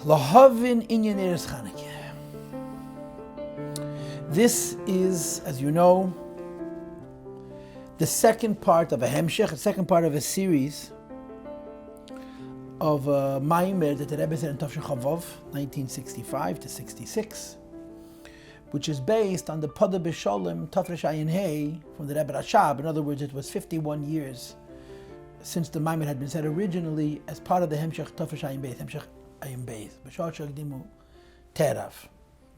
Lehavin, einyan Chanukah. This is, as you know, the second part of a hemshech, the second part of a series of a maamar that the rebbe said in Tafshin Chavov, 1965 to 66, which is based on the Pada B'Sholem Tafresh Ayin Hey from the Rebbe Rashab. In other words, it was 51 years since the maamar had been said originally as part of the hemshech Tafresh Ayin Beis, hemshech Ayin Beis, B'Shar Shagdimu Terav.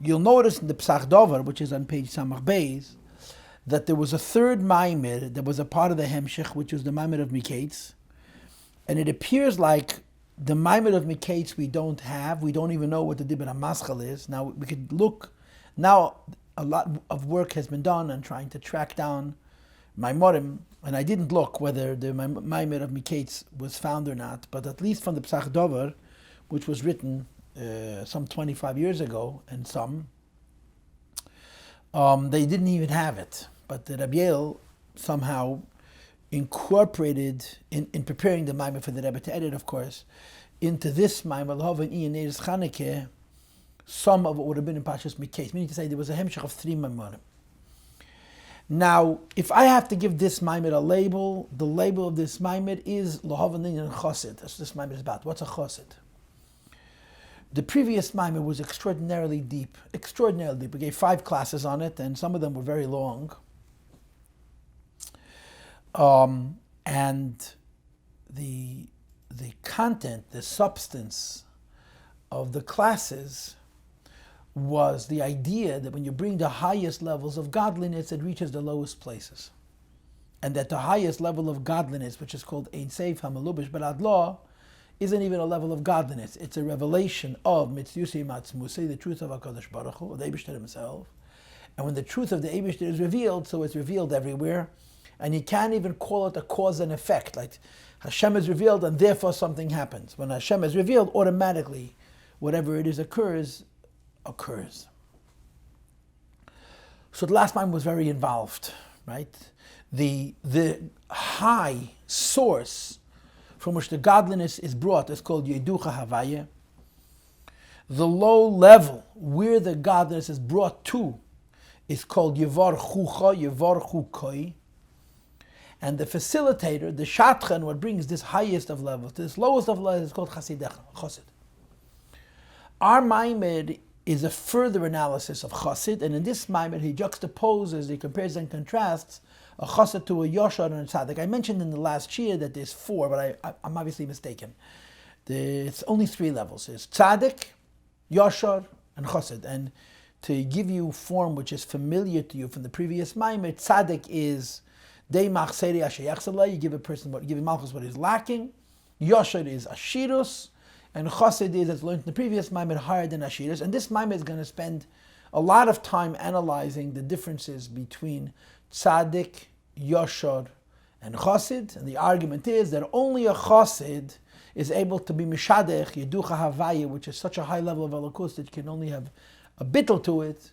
You'll notice in the Psach Dover, which is on page Samach Beis, that there was a third maamar that was a part of the hemshech, which was the maamar of Miketz, and it appears like the maamar of Miketz we don't have. We don't even know what the Dibur HaMaschal is. Now we could look. Now a lot of work has been done on trying to track down Maamarim, and I didn't look whether the maamar of Miketz was found or not. But at least from the Psach Dover, which was written some 25 years ago, and they didn't even have it. But the Rabbi somehow incorporated, in preparing the maamar for the Rebbe to edit, of course, into this maamar, lehavin, einyan, Chanukah, some of what would have been in Pashas Miketz, meaning to say there was a hemshech of 3 maamarim. Now, if I have to give this maamar a label, the label of this maamar is lehavin, einyan, chosid. That's what this maamar is about. What's a chosid? The previous maamar was extraordinarily deep. We gave 5 classes on it, and some of them were very long. And the content, the substance of the classes was the idea that when you bring the highest levels of godliness, it reaches the lowest places. And that the highest level of godliness, which is called ein seif hamalubish barad law, isn't even a level of godliness. It's a revelation of mitzvusei matzmusei, the truth of HaKadosh Baruch Hu, of the Eibishter himself. And when the truth of the Eibishter is revealed, so it's revealed everywhere. And you can't even call it a cause and effect, like Hashem is revealed and therefore something happens. When Hashem is revealed, automatically whatever it is occurs. So the last time was very involved, right? The high source from which the godliness is brought is called Yeducha Havaya. The low level where the godliness is brought to is called Yevar Chukoi. And the facilitator, the Shatchan, what brings this highest of levels, this lowest of levels, is called Chosid. Our maamar is a further analysis of Chosid, and in this maamar he juxtaposes, he compares and contrasts a Chosid to a Yoshar and a Tzaddik. I mentioned in the last shir that there's 4, but I'm obviously mistaken. It's only 3 levels. There's Tzaddik, Yoshar, and Chosid. And to give you form which is familiar to you from the previous maamar, Tzaddik is you give a person you give a malchus what is lacking. Yoshar is ashirus, and chosid is, as learned in the previous maamar, higher than ashirus. And this maamar is going to spend a lot of time analyzing the differences between tzaddik, yoshar, and chosid. And the argument is that only a chosid is able to be mishadech yeducha havaya, which is such a high level of elokus that you can only have a bittul to it,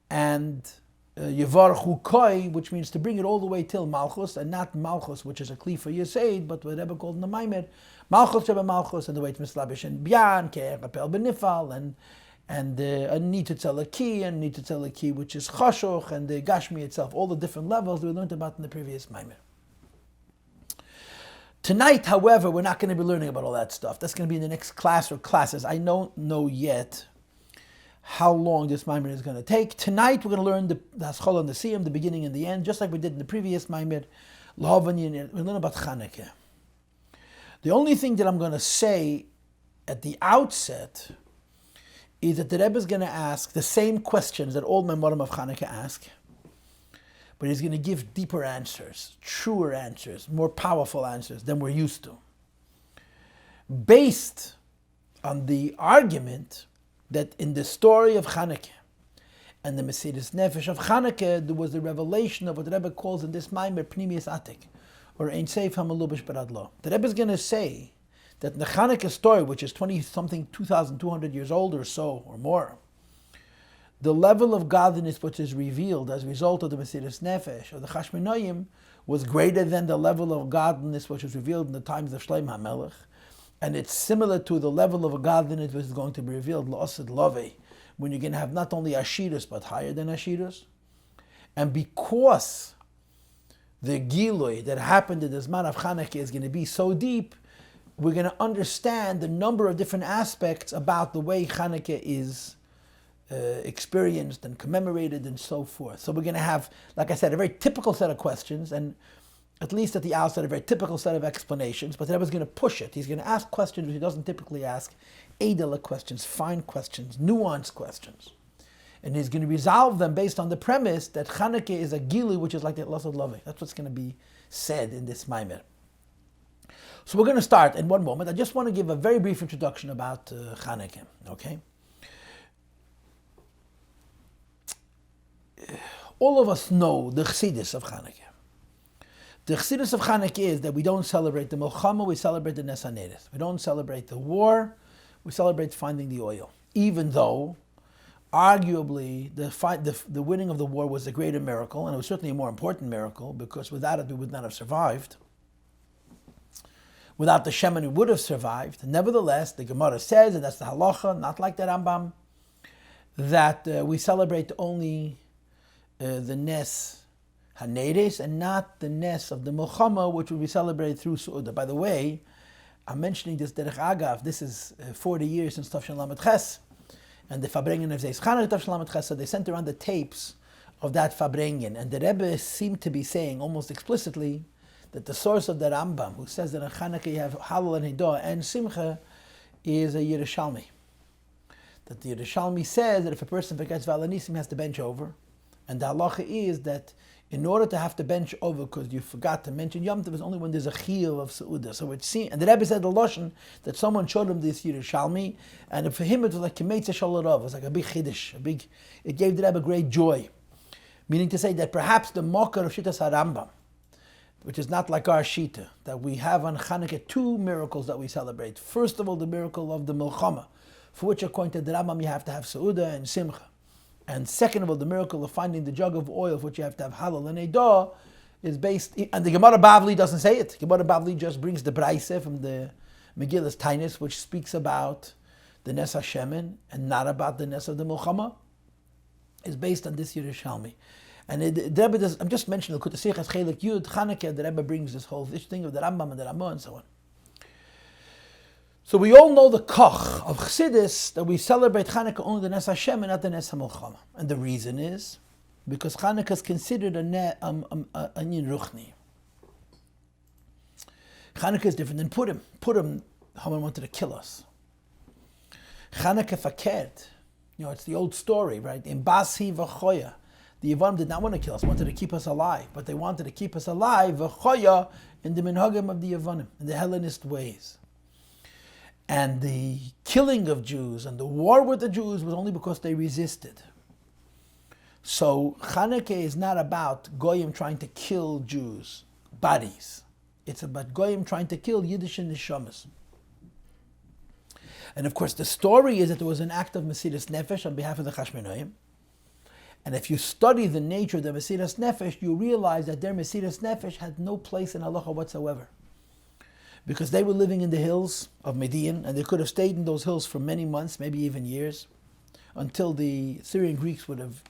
and Yevar Chukoi, which means to bring it all the way till Malchus, and not Malchus, which is a kli for Yossi, but what Rebbe called in the maamar, Malchus Rebbe Malchus, and the way it's mislabish and Bian, Ke'apel Benifal, and a need to tell a key, which is Chashoch, and the Gashmi itself, all the different levels we learned about in the previous maamar. Tonight, however, we're not going to be learning about all that stuff. That's going to be in the next class or classes. I don't know yet how long this maamar is going to take. Tonight we're going to learn the Haschol and the Siyum, the beginning and the end, just like we did in the previous maamar. We'll learn about Chanukah. The only thing that I'm going to say at the outset is that the Rebbe is going to ask the same questions that all Maamarim of Chanukah ask, but he's going to give deeper answers, truer answers, more powerful answers than we're used to, based on the argument that in the story of Chanukah and the Mesiras Nefesh of Chanukah, there was the revelation of what the Rebbe calls in this maamar Pnimius Atik, or Ein Seif Hamalubish Barad Lo. The Rebbe is going to say that in the Chanukah story, which is 20-something, 2,200 years old or so, or more, the level of godliness which is revealed as a result of the Mesiras Nefesh, or the Chashmonaim, was greater than the level of godliness which was revealed in the times of Shlomo HaMelech. And it's similar to the level of a godliness which is going to be revealed, la'asid love, when you're going to have not only ashirus, but higher than ashirus. And because the gilui that happened in the Zman of Chanukah is going to be so deep, we're going to understand the number of different aspects about the way Chanukah is experienced and commemorated and so forth. So we're going to have, like I said, a very typical set of questions, and at least at the outset, a very typical set of explanations, but the Rebbe is going to push it. He's going to ask questions which he doesn't typically ask, edela questions, fine questions, nuanced questions. And he's going to resolve them based on the premise that Chanukah is a gilu, which is like the Lasad Love. That's what's going to be said in this maamar. So we're going to start in one moment. I just want to give a very brief introduction about Chanukah, okay? All of us know the chassidus of Chanukah. The chassidus of Chanukah is that we don't celebrate the Milchama, we celebrate the Nes HaNeres. We don't celebrate the war, we celebrate finding the oil. Even though, arguably, the winning of the war was a greater miracle, and it was certainly a more important miracle, because without it we would not have survived. Without the Shemen we would have survived. Nevertheless, the Gemara says, and that's the halacha, not like the Rambam, that we celebrate only the Nes HaNeres and not the Nes of the Milchama, which will be celebrated through Su'udah. By the way, I'm mentioning this Derech Agav. This is 40 years since Tafshin Lamed Ches, and the Fabrengen of Zeis Chanukah Tafshin Lamed Ches, so they sent around the tapes of that Fabrengen, and the Rebbe seemed to be saying almost explicitly that the source of the Rambam, who says that in Chanukah you have Halal and Hidah and Simcha, is a Yerushalmi. That the Yerushalmi says that if a person forgets Valanisim, he has to bench over. And the halacha is that in order to have to bench over because you forgot to mention Yom Tov is only when there's a chiyuv of Seudah. So it seems, and the Rebbe said the Lashon that someone showed him this Yerushalmi, and for him it was like Kemetzah Shalarav. It was like a big chiddush, it gave the Rebbe great joy. Meaning to say that perhaps the Mokar of Shittas HaRambam, which is not like our Shita, that we have on Chanukah two miracles that we celebrate. First of all, the miracle of the Milchama, for which according to the Rambam you have to have Seudah and Simcha. And second of all, the miracle of finding the jug of oil, for which you have to have halal and edah, is based, and the Gemara Bavli doesn't say it. Gemara Bavli just brings the Braise from the Megillah's Tainus, which speaks about the Nes HaShemen and not about the Nes of the Milchama, is based on this Yerushalmi. And the Rebbe does, I'm just mentioning the Kutasichas Chelik Yud, Chanukah, the Rebbe brings this whole thing of the Rambam and the Ramah and so on. So we all know the koch of Chassidus that we celebrate Chanukah only the Nes Hashem and not the Nes HaMilchama. And the reason is because Chanukah is considered a einyan ruchni. Chanukah is different than Purim. Purim, Haman wanted to kill us. Chanukah fakert, it's the old story, right? In Basi v'choya, the Yevanim did not want to kill us, wanted to keep us alive, but they wanted to keep us alive v'choya in the minhagim of the Yevanim, in the Hellenist ways. And the killing of Jews and the war with the Jews was only because they resisted. So Chanukah is not about Goyim trying to kill Jews, bodies. It's about Goyim trying to kill Yiddish and Neshamas. And of course the story is that there was an act of Mesiras Nefesh on behalf of the Chashmonaim. And if you study the nature of the Mesiras Nefesh, you realize that their Mesiras Nefesh had no place in halacha whatsoever. Because they were living in the hills of Median, and they could have stayed in those hills for many months, maybe even years, until the Syrian Greeks would have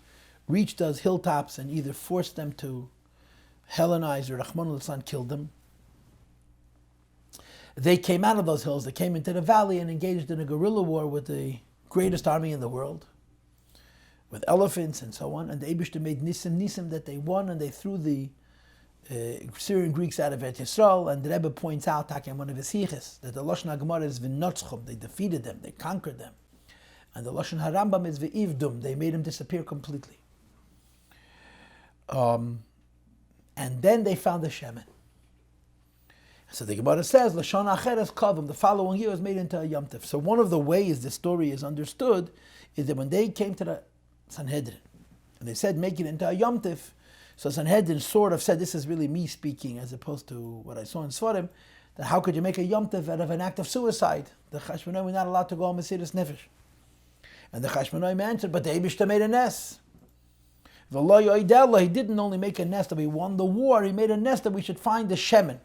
reached those hilltops and either forced them to Hellenize or Rahman al-San killed them. They came out of those hills, they came into the valley and engaged in a guerrilla war with the greatest army in the world, with elephants and so on, and the Eibishter made nisim that they won, and they threw the Syrian Greeks out of Eretz Yisrael, and the Rebbe points out in one of his hiches that the Lashon HaGemara is v'notzchum, they defeated them, they conquered them, and the Lashon HaRambam is v'ivdum, they made them disappear completely. And then they found the Shemen. So the Gemara says Lashon Acheres Kavim, the following year was made into a Yom Tov. So one of the ways the story is understood is that when they came to the Sanhedrin and they said make it into a Yom Tov, so Sanhedrin sort of said, this is really me speaking as opposed to what I saw in Svarim, that how could you make a Yom Tov out of an act of suicide? The Chashmonaim were not allowed to go on Mesiras Nefesh. And the Chashmonaim answered, but the Eibishter made a nest. He didn't only make a nest that we won the war, he made a nest that we should find the Shemen.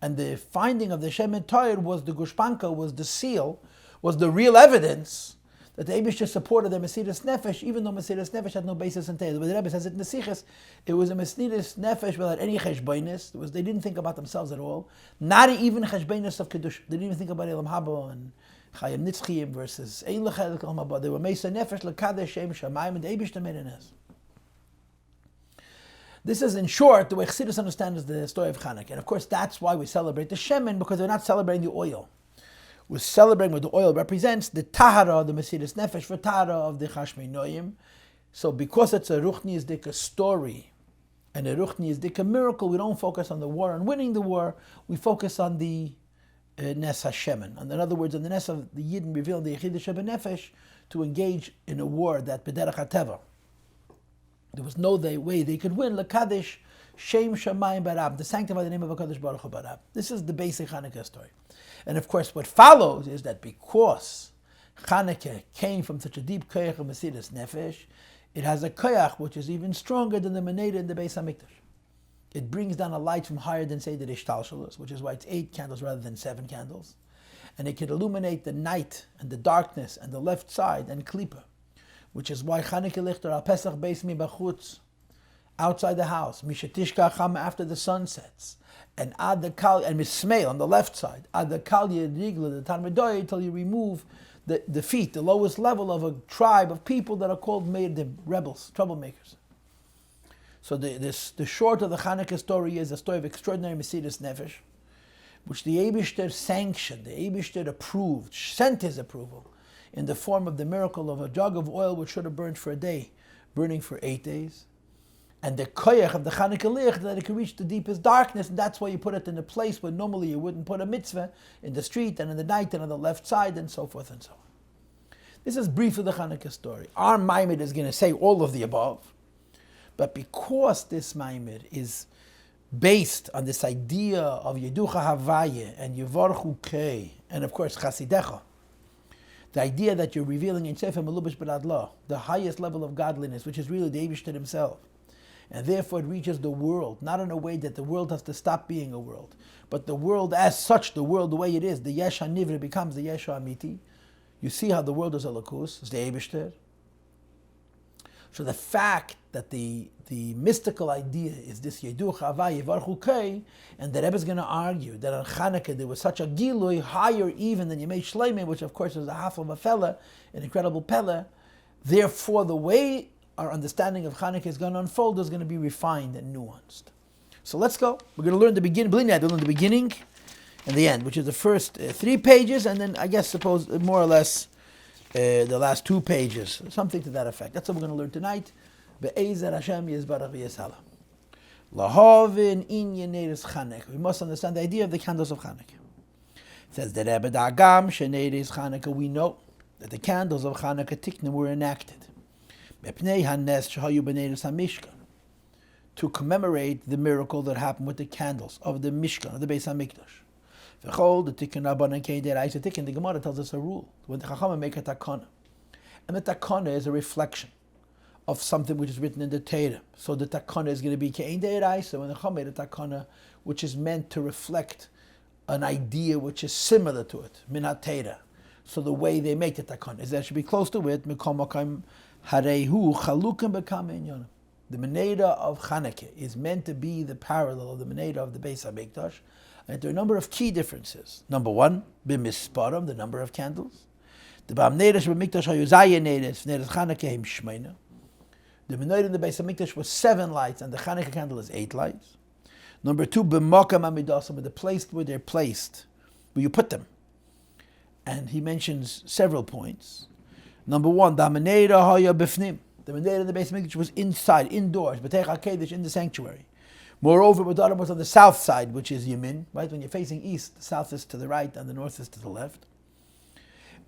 And the finding of the Shemen Toyer was the gushpanka, was the seal, was the real evidence that the Eibishter supported the Mesiras Nefesh, even though Mesiras Nefesh had no basis in Torah. But the Rebbe says it in the Sichos, it was a Mesiras Nefesh without any cheshbainis. They didn't think about themselves at all. Not even cheshbainis of Kedusha. They didn't even think about Elam Haba and Chayim Nitzchiyim versus Ein Lechel Elam Haba. They were Mesa Nefesh, Lekadesh, Shem Shamayim, and the Eibishter made an es. This is, in short, the way Chassidus understands the story of Chanukah. And of course, that's why we celebrate the Shemen, because we're not celebrating the oil. We're celebrating what the oil represents, the Tahara, the Mesiras Nefesh, for Tahara of the Chashmei Noyim. So because it's a Ruchni Yizdika story and a Ruchni Yizdika miracle, we don't focus on the war and winning the war, we focus on the Nes HaShemen. And in other words, on the Nes of the Yidden revealing the Yechidah Shebenefesh to engage in a war that B'derech HaTeva. There was no way they could win. L'kadesh Shem Shamayim Barab, to sanctify the name of HaKadosh Baruch Hu Barab. This is the basic Chanukah story. And of course, what follows is that because Chanukah came from such a deep koyach of Mesiras Nefesh, it has a koyach which is even stronger than the Meneda in the Beis HaMikdash. It brings down a light from higher than, say, the Ishtalshalos, which is why it's 8 candles rather than 7 candles. And it can illuminate the night and the darkness and the left side and Klippa, which is why Chanukah Lichter al Pesach Beis Mi Bachutz, outside the house, Mishatishka Chama after the sun sets, and Ad the Kal and Mismail on the left side, Ad the Kal Yirigla, the Talmudoy, till you remove the feet, the lowest level of a tribe of people that are called Meirdim, rebels, troublemakers. So the short of the Chanukah story is a story of extraordinary Mesiras Nefesh, which the Eibishter sanctioned, the Eibishter approved, sent his approval, in the form of the miracle of a jug of oil which should have burned for a day, burning for 8 days. And the koyach of the Chanukah Lich, that it can reach the deepest darkness, and that's why you put it in a place where normally you wouldn't put a mitzvah, in the street and in the night and on the left side and so forth and so on. This is briefly the Chanukah story. Our Maamar is going to say all of the above, but because this Maamar is based on this idea of Yeducha Havaya and Yevarchu Kei, and of course Chasidecha, the idea that you're revealing in Sefer Melubash B'Radlah, the highest level of godliness, which is really the Eibishter himself, and therefore it reaches the world, not in a way that the world has to stop being a world, but the world as such, the world the way it is, the Yesh HaNivra becomes the Yesh HaAmiti. You see how the world is a lakus, it's the Eibishter. So the fact that the mystical idea is this Yeduch Havai Yevarchu Kei, and the Rebbe is going to argue that on Chanukah there was such a Gilui, higher even than Yemei Shleimim, which of course is a half of a fella, an incredible pella. Therefore, the way our understanding of Chanukah is going to unfold is going to be refined and nuanced. So let's go. We're going to learn the beginning. We'll learn the beginning and the end, which is the first 3 pages, and then I guess suppose more or less the last 2 pages, something to that effect. That's what we're going to learn tonight. Be'ezer Hashem Yizbarach v'Yishala. Lehavin einyan naros Chanukah. We must understand the idea of the candles of Chanukah. It says the Rebbe Dagam shenaros Chanukah. We know that the candles of Chanukah Tiknim were enacted to commemorate the miracle that happened with the candles of the Mishkan, of the Beis HaMikdash. The Tikkun, the Gemara tells us a rule. When the Chachamim make a takana, and the takana is a reflection of something which is written in the Torah. So the takana is going to be Ke'ein De'eraisa, when the Chachamim made a takana which is meant to reflect an idea which is similar to it, min ha-Torah. So the way they make the takana is that it should be close to it, Mikol Makam Harehu Chalukim B'Kam Einyan. The Meneda of Chanukah is meant to be the parallel of the Meneda of the Beis HaMikdash. And there are a number of key differences. Number 1, b'misparam, the number of candles. The Ba'amnedash b'mikdash hayuzayah nedes, nedes Chanukah him shmeina. The Meneda in the Beis HaMikdash was 7 lights, and the Chanukah candle is 8 lights. Number 2, b'makam amidasam, the place where they're placed, where you put them. And he mentions several points. Number 1, the Meneda haya b'fnim. The Meneda in the Beis HaMikdash was inside, indoors, b'teich HaKedesh, in the sanctuary. Moreover, B'darim was on the south side, which is Yamin, right? When you're facing east, the south is to the right and the north is to the left.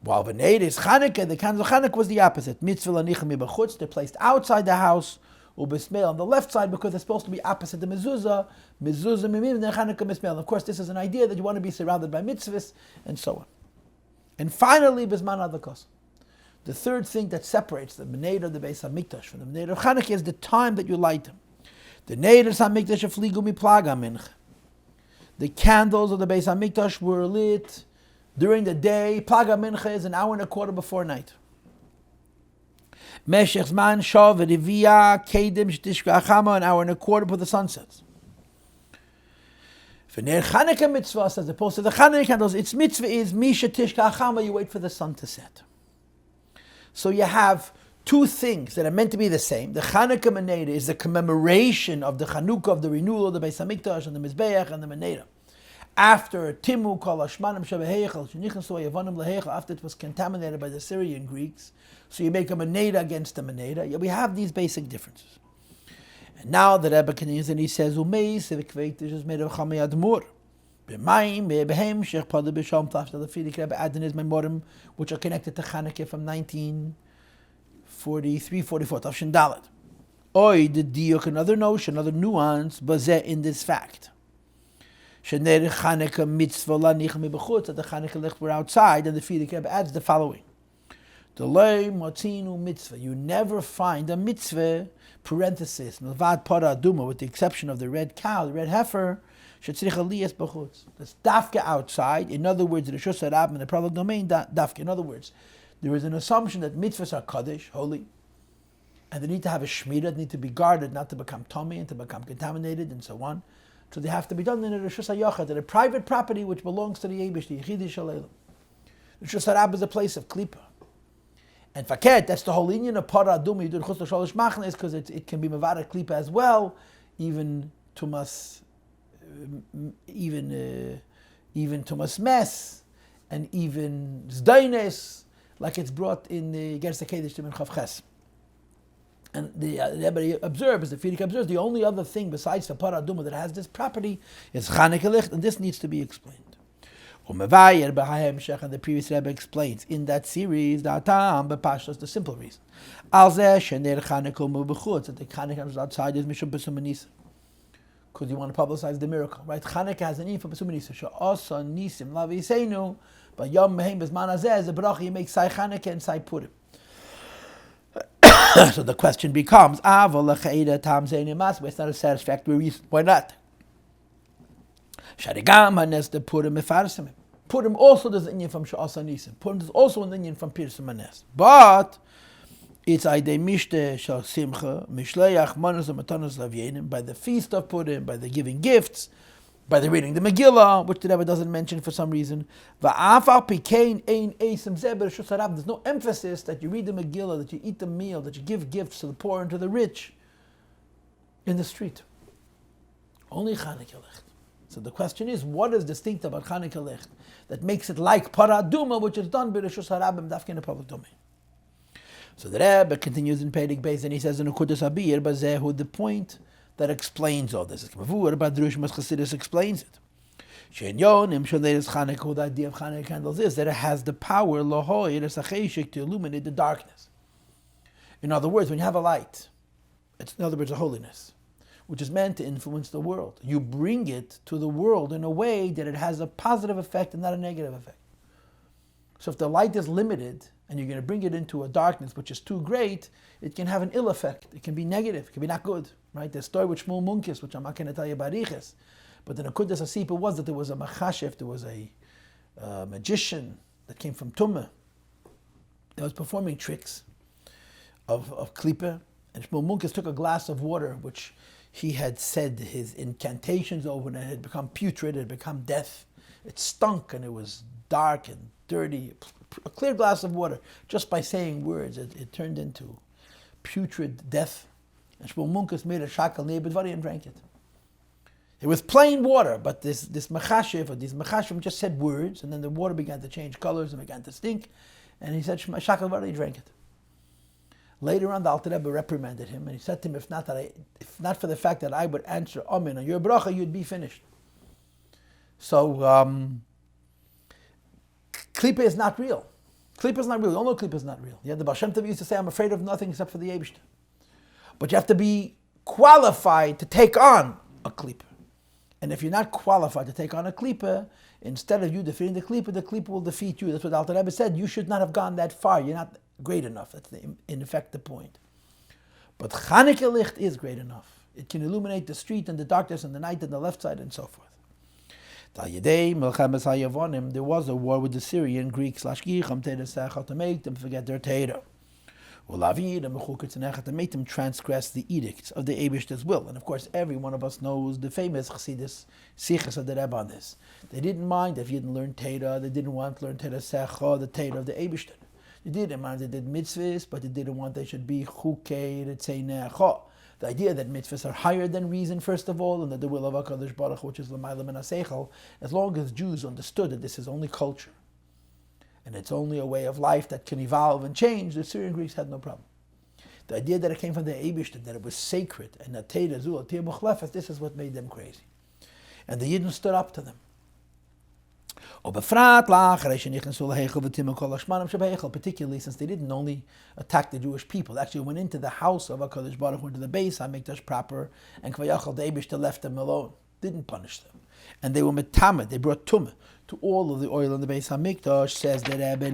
While V'neid is Chanukah, the candle of Chanukah was the opposite. Mitzvah l'nicham b'chutz, they're placed outside the house, u'b'smeil on the left side, because they're supposed to be opposite the mezuzah mimim, and then Chanukah mismeil. Of course, this is an idea that you want to be surrounded by mitzvahs, and so on. And finally, b'zman adakos. The third thing that separates the Meneda of the Beis HaMikdash from the Meneda of Chanukah is the time that you light them. The Neiros HaMikdash fligu miplaga minch. the candles of the Beis HaMikdash were lit during the day. Plaga Mincha is an hour and a quarter before night. Meshech Zman Shav Rivia Kedim Shtishka Achama, an hour and a quarter before the sun sets. For Ner Chanukah mitzvah, as opposed to the Chanukah candles, its mitzvah is Misha Tishka Achama, you wait for the sun to set. So you have two things that are meant to be the same. The Chanukah Menorah is the commemoration of the Chanukah, of the renewal of the Beis HaMikdash and the Mizbeach and the Menorah. After Timu Kol Hashmanim Shabeheichel Shenichnasu Yavanim Leheichel, after it was contaminated by the Syrian Greeks, so you make a Menorah against a Menorah. We have these basic differences. And now the Rebbe continues and he says, Umeis V'kveit is made of Chamei Admur. B'mayim Be'ebehem Shech Pada B'Sham Tafta Lefidik Rebbe add in his Maamarim, which are connected to Chanukah from 1943-44 Tafshin Dalet. Oy the diuk, another notion, another nuance, bazeh in this fact. Shener Chanukah mitzvah lanich mebechutz, that the Chanukah licht were outside, and the Fidik Rebbe adds the following. Delay matzinu mitzvah. You never find a mitzvah, parenthesis, milvad para aduma, with the exception of the red cow, the red heifer, shetzrich aliyas b'chutz. That's dafka outside. In other words, the Rishus HaRab in the public domain, dafka. In other words, there is an assumption that mitzvahs are kaddish, holy, and they need to have a shmirah, they need to be guarded, not to become tummy and to become contaminated and so on. So they have to be done in a Rishus HaYachad, in a private property which belongs to the Eibush, the Yechidi Shalei. Rishus HaRab is a place of klipa. And faket, that's the whole inyan of para aduma you do chutz l'shalosh machnes, because it can be mavada klipa as well, even tumas, even tumas mes, and even zdaines, like it's brought in the Gersa Kedesh Timin Chav Ches. And the Rebbe observes, the Fidik observes, the only other thing besides the para aduma that has this property is Chanukah licht, and this needs to be explained. And the previous Rebbe explains in that series the simple reason. That the Chanukah is outside is Mishum Besum Nisa. Because you want to publicize the miracle, right? Chanukah has an info Besum Nisa. Sha'asa Nisim Lavi Seinu, but Yom Mehem Bezman Azeh, the Bracha, you make Sai Chanukah and Sai Purim. So the question becomes, it's not a satisfactory reason. Why not? Purim also does inyan from Sha'asa Nisim. Purim is also an inyan from Pirsum Hanes. But it's Aidei Mishte Shal Simcha, Mishleach, Manos and Matanos Lavyenim, by the feast of Purim, by the giving gifts, by the reading the Megillah, which the Rebbe doesn't mention for some reason. There's no emphasis that you read the Megillah, that you eat the meal, that you give gifts to the poor and to the rich in the street. Only Chanukah licht. So the question is, what is distinct about Chanukah licht that makes it like para aduma, which is done by Rishus HaRab and dafka in the public domain? So the Rebbe continues in Perek Beis and he says in Ukudas Abir, Bazehu, the point that explains all this. Chassidus explains it. The idea of Chanukah candles is that it has the power to illuminate the darkness. In other words, when you have a light, it's in other words a holiness, which is meant to influence the world. You bring it to the world in a way that it has a positive effect and not a negative effect. So if the light is limited and you're going to bring it into a darkness which is too great, it can have an ill effect. It can be negative. It can be not good. Right? The story with Shmuel Munkis, which I'm not going to tell you about Riches, but the Nekudas Asipa was that there was a machashef, there was a magician that came from Tumah that was performing tricks of klipa, and Shmuel Munkis took a glass of water which he had said his incantations over, and it had become putrid, it had become death. It stunk and it was dark and dirty. A clear glass of water, just by saying words, it turned into putrid death. And Shmuel Munkis made a shakal ne'ebedvari and drank it. It was plain water, but this machashiv, or these machashivim just said words, and then the water began to change colors and began to stink, and he said shakal ne'ebedvari, he drank it. Later on, the Alter Rebbe reprimanded him, and he said to him, if not for the fact that I would answer Amen on your bracha, you'd be finished. So, klipa is not real. Klipa is not real. You all know klipa is not real. Yeah, the Baal Shem Tov used to say, I'm afraid of nothing except for the Eibishter. But you have to be qualified to take on a klipa. And if you're not qualified to take on a klipa, instead of you defeating the klipa will defeat you. That's what Alter Rebbe said. You should not have gone that far. You're not great enough. That's in effect the point. But Chanukah licht is great enough. It can illuminate the street and the darkness and the night and the left side and so forth. There was a war with the Syrian Greeks to make them forget their Torah. To make them transgress the edicts of the Eibishter's will. And of course, every one of us knows the famous Chassidus Sichas of the Rebbe on this. They didn't mind if you didn't learn Torah. They didn't want to learn Torah Secha, the Torah of the Eibishter. They didn't mind they did mitzvahs, but they didn't want they should be chukei retzeinecha. The idea that mitzvahs are higher than reason, first of all, and that the will of HaKadosh Baruch Hu, which is l'mayla min haseichel, as long as Jews understood that this is only culture, and it's only a way of life that can evolve and change, the Syrian Greeks had no problem. The idea that it came from the Eibishter, that it was sacred, and that Torah Zul, Torah Muchlefes, this is what made them crazy. And the Yidden stood up to them. Particularly since they didn't only attack the Jewish people, they actually went into the house of HaKadosh Baruch Hu, into the base, HaMikdash proper, and Kvayachal, the Eibishter left them alone, didn't punish them. And they were metamed, they brought tumah to all of the oil in the base HaMikdash, says the Rebbe,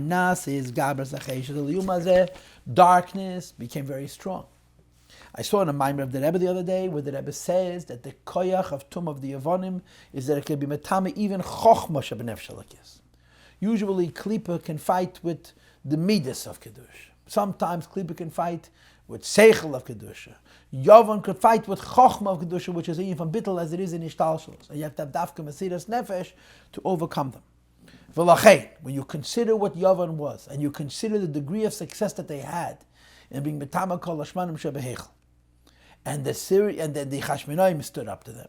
darkness became very strong. I saw in a maamar of the Rebbe the other day where the Rebbe says that the koyach of tum of the Yavonim is that it can be metame even chochma shebenef shalakis. Usually Klippa can fight with the midas of Kedusha. Sometimes Klippa can fight with seichel of Kedusha. Yavon could fight with chochma of Kedusha, which is even from bittel as it is in ishtalshus. And you have to have dafka mesiras nefesh to overcome them. V'lachein, when you consider what Yavon was, and you consider the degree of success that they had in being metame kol hashmanim shebehechel, and the Chashmonaim stood up to them.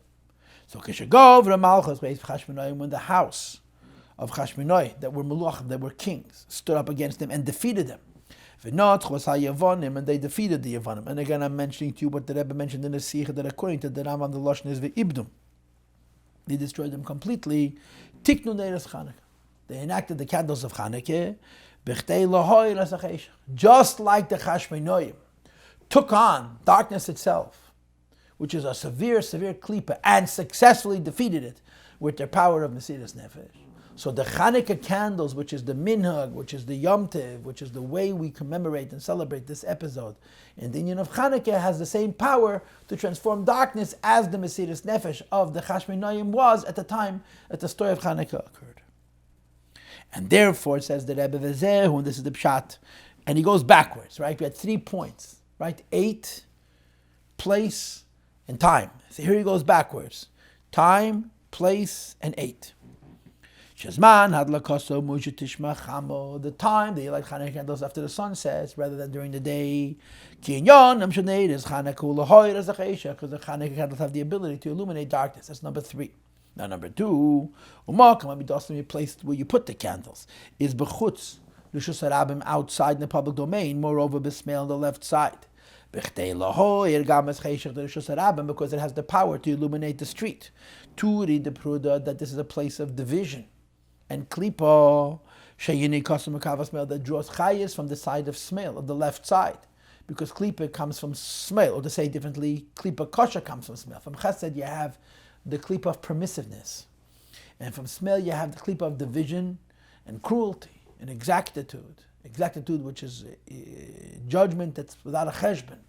So Kishagov Ramalchas based Chashmonaim, when the house of Chashmonai that were Meluachim, that were kings, stood up against them and defeated them. V'not was HaYavonim, and they defeated the Yavonim. And again, I'm mentioning to you what the Rebbe mentioned in the Sikha, that according to the Rambam, the Lashon is Ve'ibdum. They destroyed them completely. Tiknu Neiros Chanukah. They enacted the candles of Chanukah, B'chtei Lahoy Rasachesha. Just like the Chashmonaim took on darkness itself, which is a severe klipa, and successfully defeated it with their power of Mesiras Nefesh. So the Chanukah candles, which is the minhag, which is the Yom Tov, which is the way we commemorate and celebrate this episode, and the Einyan of Chanukah has the same power to transform darkness as the Mesiras Nefesh of the Chashmonaim was at the time that the story of Chanukah occurred. And therefore, it says the Rebbe Vezehu, and this is the Pshat, and he goes backwards, right? We had 3 points. Right? 8, place, and time. So here he goes backwards. Time, place, and 8. Shazman had lakaso mujitishma chamo. The time they light Chanukah candles after the sun sets, rather than during the day. Kinyon amshaneid is Chanukah ulahoy razachesha, because the Chanukah candles have the ability to illuminate darkness. That's number 3. Now number 2, umakam amidoslim, placed where you put the candles, is bechutz. Outside in the public domain, moreover, Bismail on the left side. Because it has the power to illuminate the street. To read the pruda that this is a place of division. And klipa, that draws chayas from the side of smail, of the left side. Because klipa comes from smail, or to say differently, klipa kosher comes from smail. From chesed you have the klipa of permissiveness. And from smail you have the klipa of division and cruelty. And exactitude, which is judgment that's without a cheshbon.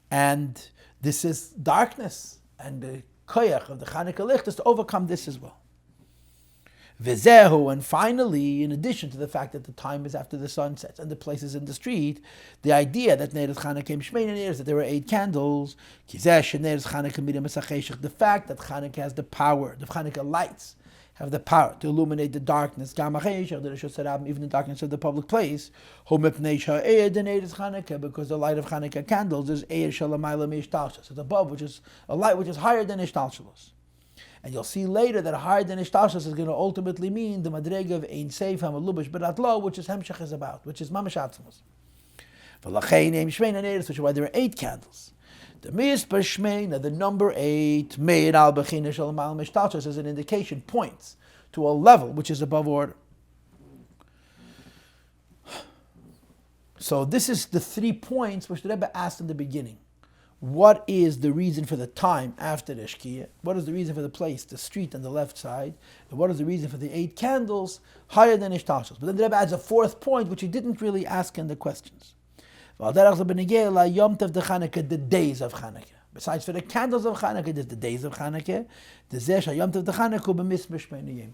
And this is darkness, and the koyach of the Chanukah licht is to overcome this as well. Vizehu, and finally, in addition to the fact that the time is after the sun sets and the place is in the street, the idea that Neiros Chanukah came Shmein is that there were 8 candles. The fact that Chanukah has the power, the Chanukah lights have the power to illuminate the darkness, even the darkness of the public place, because the light of Chanukah candles is it's above, which is a light which is higher than ishtalshalos. And you'll see later that higher than ishtalshalos is going to ultimately mean the madrega of ein seif hamalubish beratlo, which is hemshach is about, which is mamash atzmos. Which is why there are 8 candles. The Mizpah Shmeina, the number 8, made al bechina shel mal mishtalshos, as an indication, points to a level which is above order. So this is the 3 points which the Rebbe asked in the beginning. What is the reason for the time after the Shkiyah? What is the reason for the place, the street on the left side? And what is the reason for the 8 candles higher than ishtalshos? But then the Rebbe adds a 4th point which he didn't really ask in the questions. The days of Chanukah. Besides for the candles of Chanukah, there's the days of Chanukah. The Zeh Shayom Tov Chanukah b'misbesh b'nei.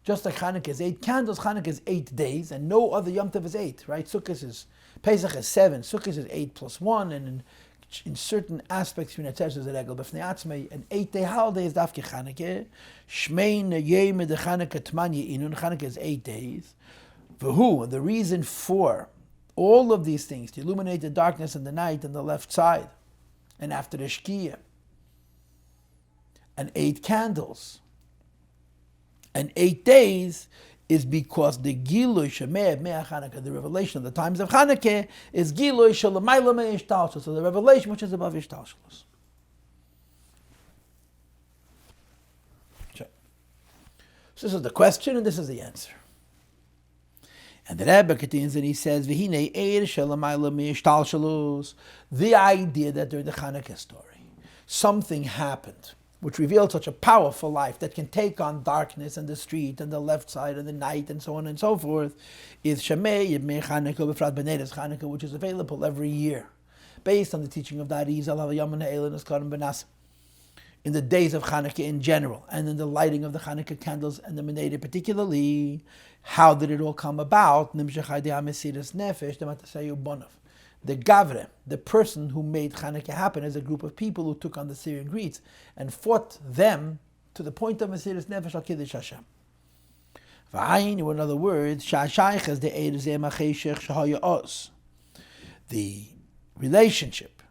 Just like Chanukah is 8 candles, Chanukah is 8 days, and no other Yom Tov is 8, right? Sukkot is, Pesach is 7, Sukkot is 8 plus 1, and in certain aspects, is a regel b'fnei atzmei. An 8-day holiday is dafke Chanukah. Shmein yom de Chanukah tmanya inun. Chanukah is 8 days. V'hu, the reason for all of these things, to illuminate the darkness in the night on the left side, and after the Shkiyah, and 8 candles, and 8 days, is because the Gilui Shemeh Mea Chanukah, the revelation of the times of Chanukah, is Gilui Shalamayla Mea Ishtalshalus, so the revelation which is above Ishtalshalus. So this is the question, and this is the answer. And the Rebbe continues and he says, V'hinei Eir Shalamayla Mea Ishtalshalus, the idea that during the Chanukah story, something happened which revealed such a powerful life that can take on darkness and the street and the left side and the night and so on and so forth, is Shemei Yemei Chanukah B'frat B'neidas Chanukah, which is available every year, based on the teaching of the Arizal HaYom and Ha'el and Eskarim Benas, in the days of Chanukah in general, and in the lighting of the Chanukah candles and the Meneda particularly. How did it all come about? Nimshach Haydi HaMesiras Nefesh, the Matasayu Bonav. The Gavre, the person who made Chanukah happen, is a group of people who took on the Syrian Greeks and fought them to the point of Mesiras Nefesh al Kiddush Hashem. V'ayin, in other words, Sha'ashayich as the Eir Zeh Macheshech Shahaya Oz. The relationship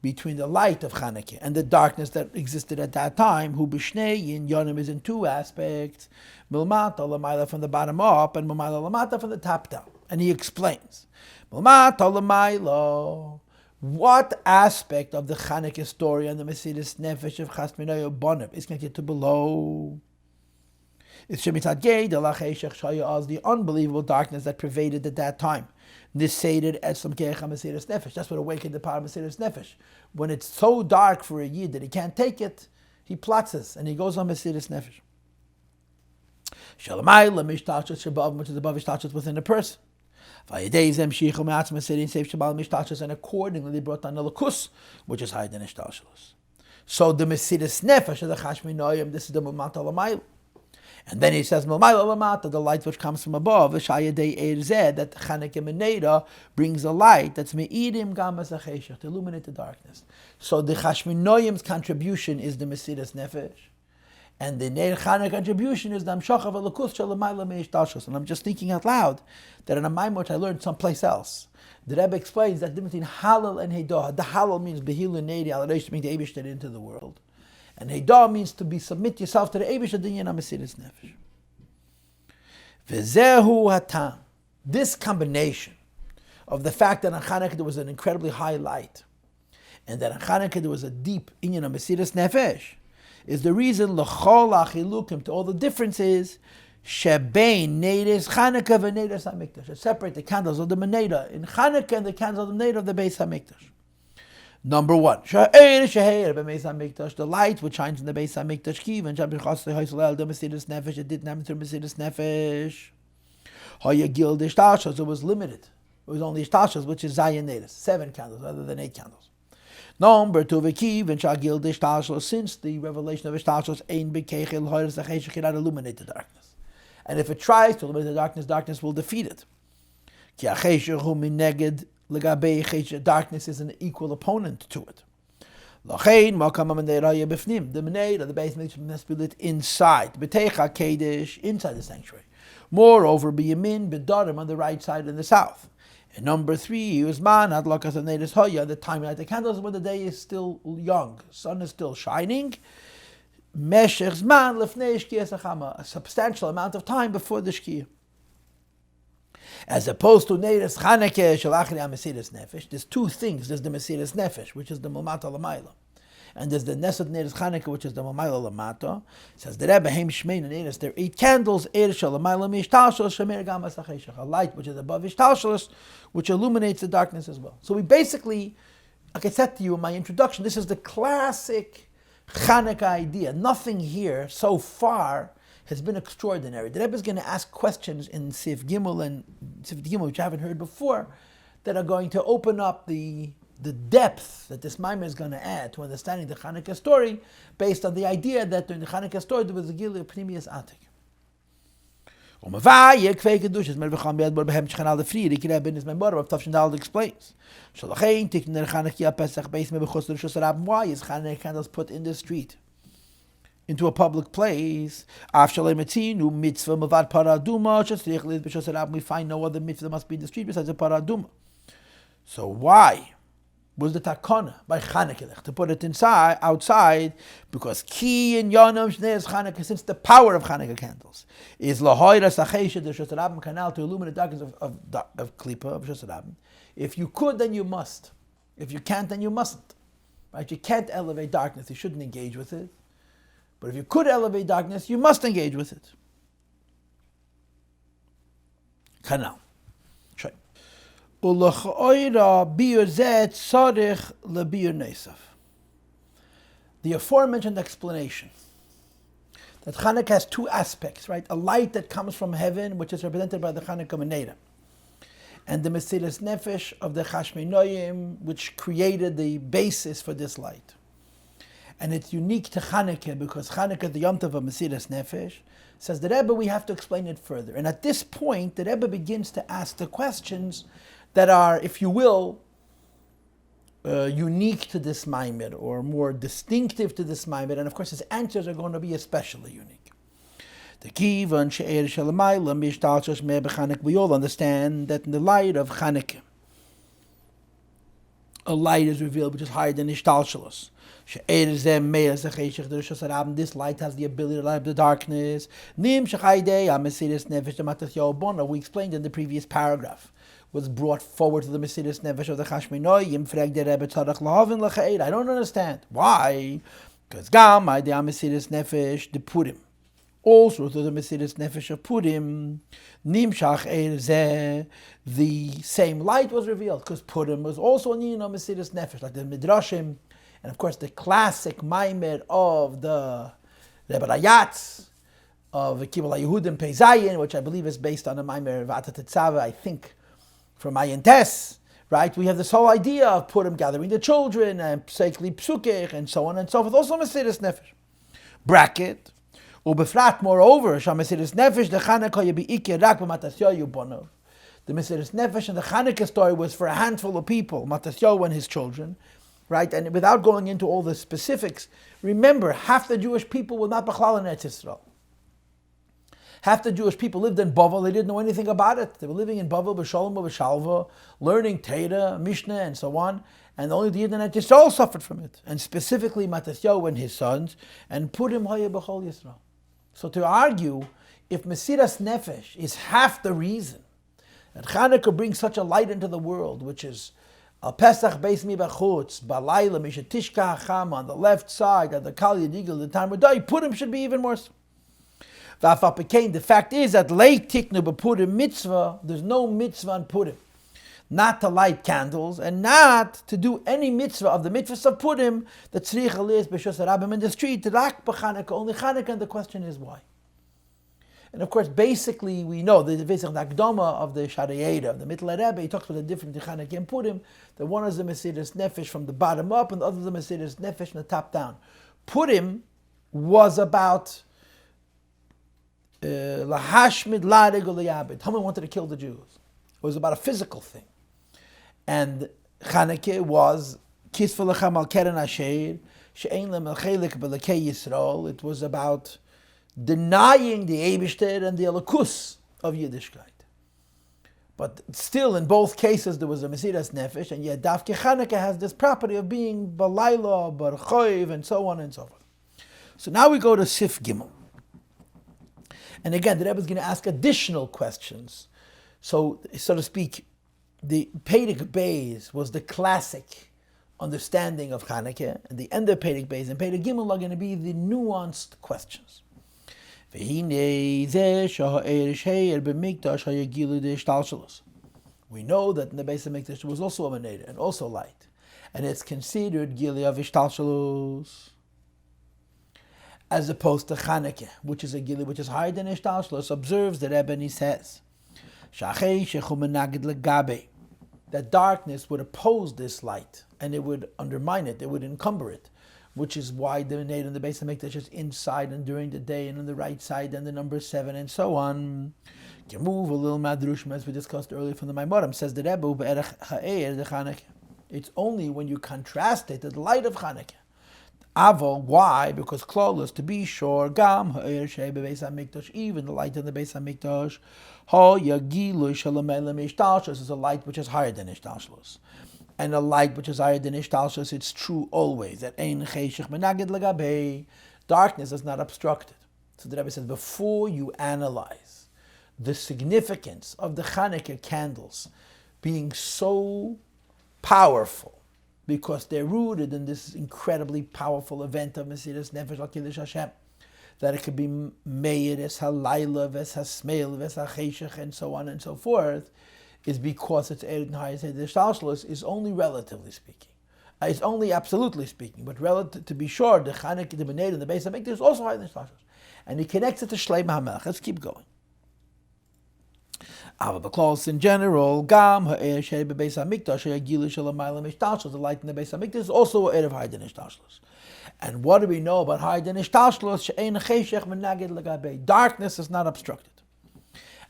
between the light of Chanukah and the darkness that existed at that time, who b'shnei einyanim, is in 2 aspects, milmata l'mayla, from the bottom up, and milmayla l'mata, from the top down. And he explains, milmata l'mayla, what aspect of the Chanukah story and the Mesiras Nefesh of Chas Minayo Bonav is connected to below? It's Shemitzad Gei Delacheshech Shaya, the unbelievable darkness that pervaded at that time. Nisated Etzlam Kecha Mesiras Nefesh. That's what awakened the power of Mesiras Nefesh. When it's so dark for a Yid that he can't take it, he plots and he goes on Mesiras Nefesh. Shalamayla Mishtachos Shabbat, which is above Mishtachos within a person. And accordingly they brought down the Lakus, which is higher than Ishtalshalus. So the Mesiras Nefesh of the Chashminoyim, this is the Mumata Lamayla. And then he says, the light which comes from above, that Chanukah Meneda brings a light that's me'idim gamas acheshach, to illuminate the darkness. So the Chashminoyim's contribution is the Mesiras Nefesh, and the Neir Chanukah contribution is the Amshach of Alakus Shalamayla Me'ishtashos. And I'm just thinking out loud that in a maamar which I learned someplace else, the Rebbe explains that the difference between Halal and Heidah. The Halal means Behilu Neiri Al Reish, to bring the Eibush into the world. And Heidah means to submit yourself to the Eibush Adinyan HaMesiras Nefesh. V'zehu hatam. This combination of the fact that on Chanukah there was an incredibly high light, and that on Chanukah there was a deep Einyan HaMesiras Nefesh, is the reason l'chol achilukim, to all the differences, shebein neides Chanukah v'neides HaMikdash. Separate the candles of the Meneda in Chanukah and the candles of the Meneda of the Beis HaMikdash. Number 1, the light which shines in the Beis HaMikdash, the Mesiras Nefesh, it didn't happen through Mesiras Nefesh. It was limited. It was only Ishtashos, which is Zayin Neides, 7 candles rather than 8 candles. Number 2, since the revelation of Ishtashos cannot illuminate the darkness. And if it tries to illuminate the darkness will defeat it. Darkness is an equal opponent to it. The Meneda, the Beis HaMikdash, must be lit inside. Inside the sanctuary. Moreover, Biyamin, Bedarim, on the right side in the south. And number 3, the time light the candles when the day is still young, sun is still shining. A substantial amount of time before the Shkiyah. As opposed to Neides Chanukah Shalachri HaMesiras Nefesh, there's 2 things. There's the Mesiras Nefesh, which is the Mulmata Lamayla, and there's the Nesed Neides Chanukah, which is the Mulmayla Lamata. Says the Rebbe, Heim Shmein and Neides, there are 8 candles, Eir Shalamayla Me'ishtalshalos Shemer Gamas Acheshach, a light which is above Ishtalshalos, which illuminates the darkness as well. So we basically, like I said to you in my introduction, this is the classic Chanukah idea. Nothing here so far has been extraordinary. The Rebbe is going to ask questions in Sif Gimel, which I haven't heard before, that are going to open up the the depth that this maamar is going to add to understanding the Chanukah story, based on the idea that during the Chanukah story there was a Gilui of Pnimius Atik. Explains. Why is Chanukah candles put in the street, into a public place? We find no other mitzvah that must be in the street besides a paraduma. So why was the takana by Chanukah to put it outside? Because ki and yonam shneis Chanukah, since the power of Chanukah candles is lahoira sachesha the shosarabim canal to illuminate the darkness of klipa of shosarabim. If you could, then you must. If you can't, then you mustn't. Right? You can't elevate darkness; you shouldn't engage with it. But if you could elevate darkness, you must engage with it. Canal. The aforementioned explanation that Chanukah has two aspects, right? A light that comes from heaven, which is represented by the Chanukah Menorah, and the Mesilas Nefesh of the Chashmonaim, which created the basis for this light. And it's unique to Chanukah because Chanukah, the Yom Tov of Mesilas Nefesh, says the Rebbe, we have to explain it further. And at this point, the Rebbe begins to ask the questions that are, if you will, unique to this maamar, or more distinctive to this maamar, and of course his answers are going to be especially unique. We all understand that in the light of Chanukah, a light is revealed which is higher than Ishtalshalos. This light has the ability to light up the darkness. We explained in the previous paragraph, was brought forward to the Mesilas Nefesh of the Chashmonaim. I don't understand. Why? Because Mesilas Nefesh the Purim. Also to the Mesilas Nefesh of Purim, the same light was revealed, because Purim was also an einyan of Mesilas Nefesh, like the Midrashim, and of course the classic maamar of the Rebbe Rayatz, of Kibbutz Yehudim Pei Zayin, which I believe is based on a maamar of Atat Tetzaveh, I think, from Ayin Tes, right? We have this whole idea of Purim gathering the children, and Pseikli Psukech, and so on and so forth, also Mesilas Nefesh. Bracket, Ubefrat, moreover, Mesilas Nefesh, the Chanukah Yebi'ikir Rak b'Matasyahu Bonov. The Mesilas Nefesh and the Chanukah story was for a handful of people, Matasyahu and his children, right? And without going into all the specifics, remember, half the Jewish people were not B'chlal in Eretz Yisrael. Half the Jewish people lived in Bavel, they didn't know anything about it. They were living in Bavel, B'Shalom, B'Shalva, learning Torah, Mishnah, and so on. And only the Yidden Eretz Yisrael suffered from it. And specifically Matasyahu and his sons, and Purim Haya B'chol Yisrael. So to argue, if Mesilas Nefesh is half the reason that Chanukah brings such a light into the world, which is Al Pesach Beis Mi B'chutz, Balayla Mishatishka Hacham on the left side, at the Kal Yadigel, the time Radai, Purim should be even more so. The fact is that late Tiknu B'Purim mitzvah, there's no mitzvah on Purim. Not to light candles, and not to do any mitzvah of the mitzvahs of Purim, the tzricha lis b'shos harabim in the street, rak b'Chanukah, only Chanukah, and the question is why. And of course, basically, we know the Vesach Akdama of the Sharayeda, of the Mittler Rebbe, he talks about the difference between Chanukah and Purim, that one is the Mesilas Nefesh from the bottom up, and the other is the Mesilas Nefesh from the top down. Purim was about lahashmid la'regul la'yabed. Haman wanted to kill the Jews. It was about a physical thing. And Chanukah was kisva lechem al keren asher she'ein lem el chelik b'lekei Yisrael. It was about denying the Eibishter and the Elokus of Yiddishkeit. But still, in both cases, there was a Mesilas Nefesh, and yet Dafke Chanukah has this property of being Balayla, Barchoiv, and so on and so forth. So now we go to Sif Gimel. And again, the Rebbe is going to ask additional questions. So to speak, the Perek Beis was the classic understanding of Chanukah, and the end of Perek Beis and Perek Gimel are going to be the nuanced questions. We know that in the Beis HaMikdash there was also a Menorah and also light, and it's considered Gili of Ishtalshalos, as opposed to Chanukah, which is a Gili which is higher than Ishtalshalos. Observes the Rebbe, and he says, that darkness would oppose this light, and it would undermine it, it would encumber it, which is why the Nate and the Beis HaMikdash is inside and during the day and on the right side and the number 7 and so on. You move a little madrushim as we discussed earlier from the Maamarim, says the rebbe, it's only when you contrast it to the light of Chanukah. Avo, why? Because Claudius, to be sure, gam ha'er shei bebeis hamikdash, even the light in the Beis Hamikdash, ha yagilu shalamelem ishtalshus, is a light which is higher than ishtalshus, and a light which is higher than ishtalshus. It's true always that ein cheshich menaged legabei, darkness is not obstructed. So the Rebbe says, before you analyze the significance of the Chanukah candles being so powerful, because they're rooted in this incredibly powerful event of Mesiras Nefesh al Kiddush Hashem, that it could be Meir, Es HaLayla, Ves HaSmeil, Ves HaCheshach, and so on and so forth, is because it's Ered and Hayes. The Shtalshalos is only relatively speaking. It's only absolutely speaking, but relative, to be sure, the Chanukah, the B'nai, and the Beis HaMikdash is also higher than Shtalshalos. And he connects it to Shleim HaMelech. Let's keep going. But in general, gam ha'er shei bebeis hamikdash hayagilu shelamayla mishtalshlos, the light in the Beis Hamikdash is also a erev hayden ishtalshlos. And what do we know about hayden ishtalshlos? She'ein cheshech menaged legabei, darkness is not obstructed.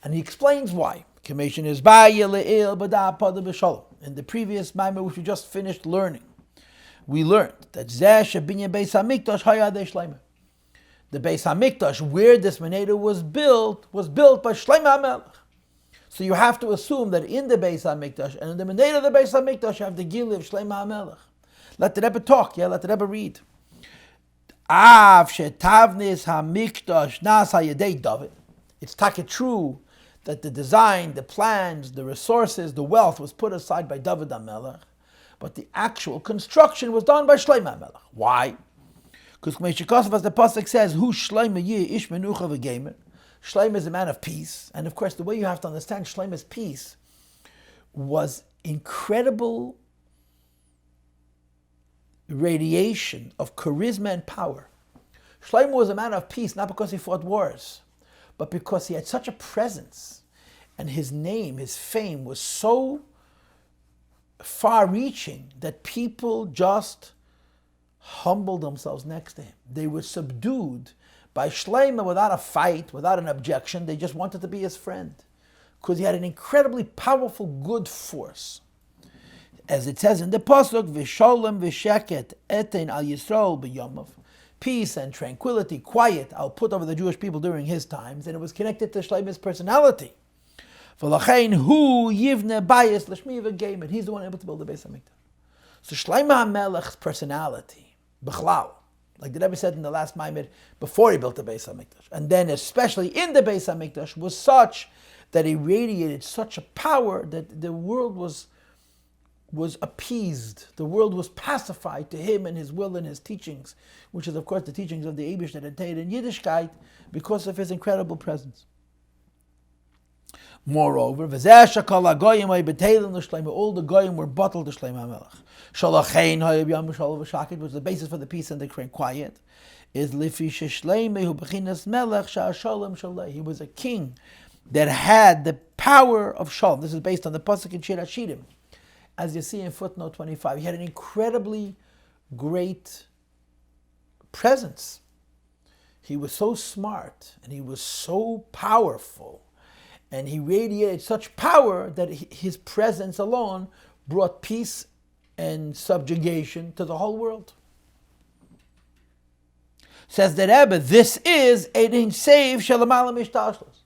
And he explains why. Commission is ba'ya le'il b'da pada b'shalom. In the previous maamar which we just finished learning, we learned that zeh shebinyan Beis Hamikdash hayadei shleimer. The Beis Hamikdash, where this Meneda was built by Shleim HaMelech. So you have to assume that in the Beis HaMikdash and in the Meneda of the Beis HaMikdash you have the Gili of Shleim HaMelech. Let the Rebbe talk, let the Rebbe read. Av shetavnis HaMikdash nas hayedei David. It's taka true that the design, the plans, the resources, the wealth was put aside by David HaMelech, but the actual construction was done by Shleim HaMelech. Why? Because as the pasuk says, "Hu Shleim Yeh Ish Menucha V'Gemer." Shleim is a man of peace, and of course, the way you have to understand Shleim as peace was incredible radiation of charisma and power. Shleim was a man of peace not because he fought wars, but because he had such a presence, and his name, his fame was so far-reaching that people just humbled themselves next to him. They were subdued by Shleima without a fight, without an objection. They just wanted to be his friend because he had an incredibly powerful good force. As it says in the pasuk, "V'sholem v'sheket etein al Yisrael b'yomav," peace and tranquility, quiet, I'll put over the Jewish people during his times, and it was connected to Shleima's personality. V'lachein hu yivne bayis l'shmi v'geimer. He's the one able to build the Beis Hamikdash. So Shleima HaMelech's personality, b'chlal, like the Rebbe said in the last maamar, before he built the Beis Hamikdash, and then especially in the Beis Hamikdash, was such that he radiated such a power that the world was appeased. The world was pacified to him and his will and his teachings, which is of course the teachings of the Eibush that attained in Yiddishkeit because of his incredible presence. Moreover, all the goyim were bottled to Shleim HaMelech. Which was the basis for the peace and the quiet. Is he was a king that had the power of Shalom. This is based on the pasuk in Shir Hashirim, as you see in footnote 25. He had an incredibly great presence. He was so smart and he was so powerful. And he radiated such power that his presence alone brought peace and subjugation to the whole world. Says the Rebbe, this is Ein Seiv Shalamayla Mishtalshalos.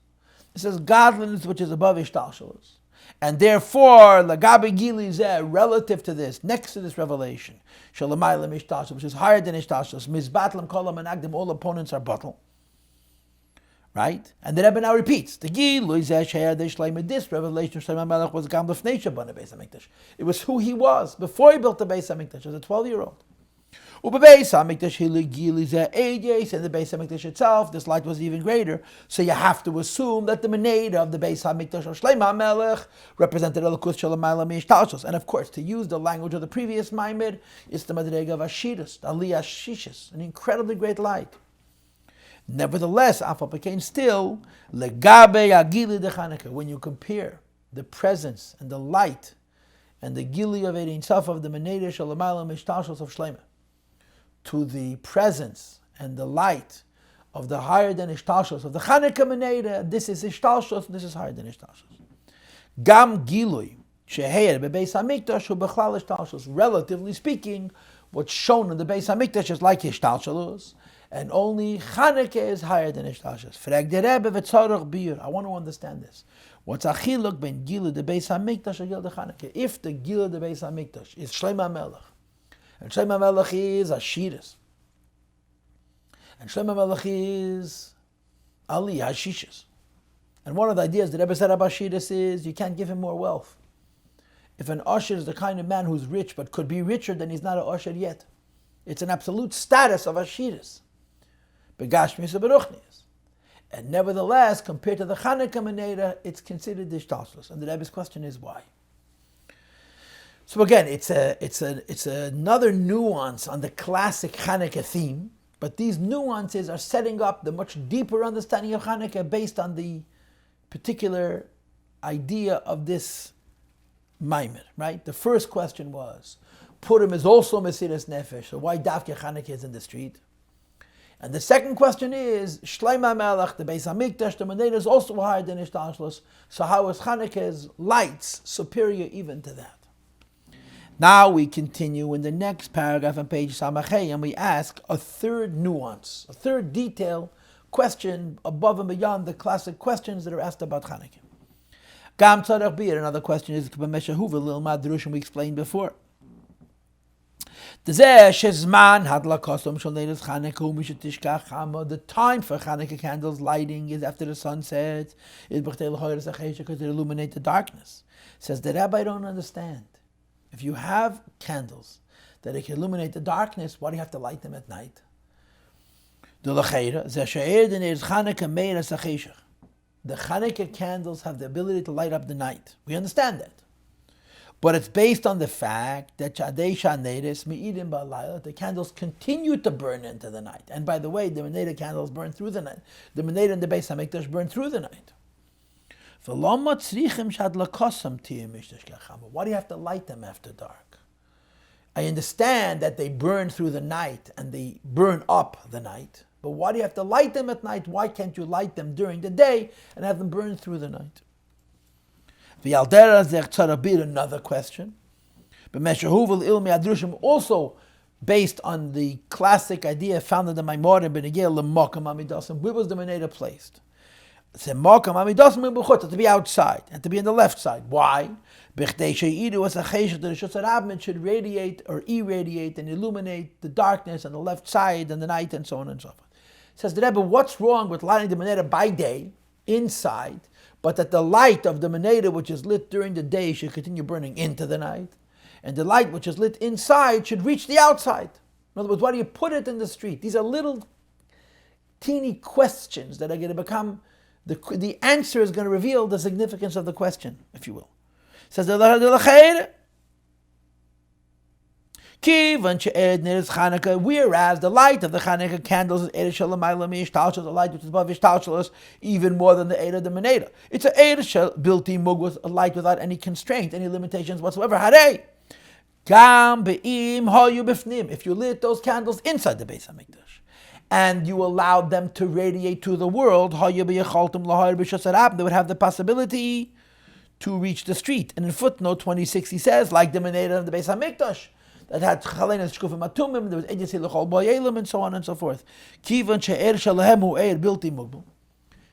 This is godliness which is above Ishtalshalos. And therefore, Lagabi Gili Zeh, relative to this, next to this revelation, Shalamayla Mishtalshalos, which is higher than Ishtalshalos, Mizbatlam Kolam and Agdim, all opponents are bottled. Right? And the Rebbe now repeats, this revelation of Shleim HaMelech was Gam Lefnei Shabbat Beis Hamikdash. It was who he was before he built the Beis Hamikdash as a 12-year-old. And the Beis Hamikdash itself, this light was even greater. So you have to assume that the Meneda of the Beis Hamikdash of Shleim HaMelech represented Elokus Shalamayla Mishtalshos. And of course, to use the language of the previous maamar, it's the Madrega of Ashiras, the Aliyah Shishis, an incredibly great light. Nevertheless, still, legabe agili de Chanukah, when you compare the presence and the light and the gili of Ein Sof of the Meneda Shalamayla Mishtalshos of Shlema, to the presence and the light of the higher than Ishtalshos, of the Chanukah Meneda. This is Ishtalshos, this is higher than Ishtalshos. Gam Gilui, Sheheir Bebeis HaMikdash, Hu Bechlal Ishtalshos. Relatively speaking, what's shown in the Beis HaMikdash is like Ishtalshos, and only Chanukah is higher than Ishtalshos. Frag the Rebbe v'tzorach bir. I want to understand this. What's achiluk ben Gila the Beis HaMikdash and Gila the Chanukah? If the Gila the Beis HaMikdash is Shlomo Melech, and Shlomo Melech is Ashiras, and Shlomo Melech is Ali Hashishas, and one of the ideas that Rebbe said about Ashiras is you can't give him more wealth. If an usher is the kind of man who's rich but could be richer, then he's not an usher yet. It's an absolute status of Ashiras. Begashmis Beruchnis. And nevertheless, compared to the Chanukah Meneda, it's considered Ishtalshos. And the Rebbe's question is why? So again, it's another nuance on the classic Chanukah theme, but these nuances are setting up the much deeper understanding of Chanukah based on the particular idea of this maamar, right? The first question was, Purim is also Mesiras Nefesh, so why Dafke Chanukah is in the street? And the second question is, Shlomo Melech, the Beis HaMikdash, the Meneda is also higher than Ishtalshos, so how is Chanukah's lights superior even to that? Now we continue in the next paragraph on page Samachay, and we ask a third nuance, a third detail, question above and beyond the classic questions that are asked about Chanukah. Gam tzarech bir, another question is, we explained before. The time for Chanukah candles lighting is after the sun sets, because it illuminates the darkness. Says the rabbi, I don't understand. If you have candles that it can illuminate the darkness, why do you have to light them at night? The Chanukah candles have the ability to light up the night. We understand that. But it's based on the fact that the candles continue to burn into the night. And by the way, the Meneda candles burn through the night. The Meneda and the Beis HaMikdash burn through the night. Why do you have to light them after dark? I understand that they burn through the night and they burn up the night. But why do you have to light them at night? Why can't you light them during the day and have them burn through the night? Another question. Also based on the classic idea found in the Maamarim, where was the Meneda placed? To be outside and to be on the left side. Why? It should radiate or irradiate and illuminate the darkness on the left side and the night and so on and so forth. Says the Rebbe, what's wrong with lighting the Meneda by day, inside, but that the light of the Meneda which is lit during the day should continue burning into the night, and the light which is lit inside should reach the outside? In other words, why do you put it in the street? These are little teeny questions that are going to become, the answer is going to reveal the significance of the question, if you will. It says whereas the light of the Chanukah candles is the light which is above Ishtalshos, even more than the Eid of the Meneda. It's an Eid built in Mugwas, a light without any constraint, any limitations whatsoever. Harei Gam be'im hayu b'fnim. If you lit those candles inside the Beis HaMikdash and you allowed them to radiate to the world, hayu b'yechaltem lahar b'shasarab, they would have the possibility to reach the street. And in footnote 26 he says, like the Meneda of the Beis HaMikdash, that had chalenas shkufim atumim, there was edesi l'chol boyelim, and so on and so forth. Kivan she'er shalahem hu eir bilti mugbu.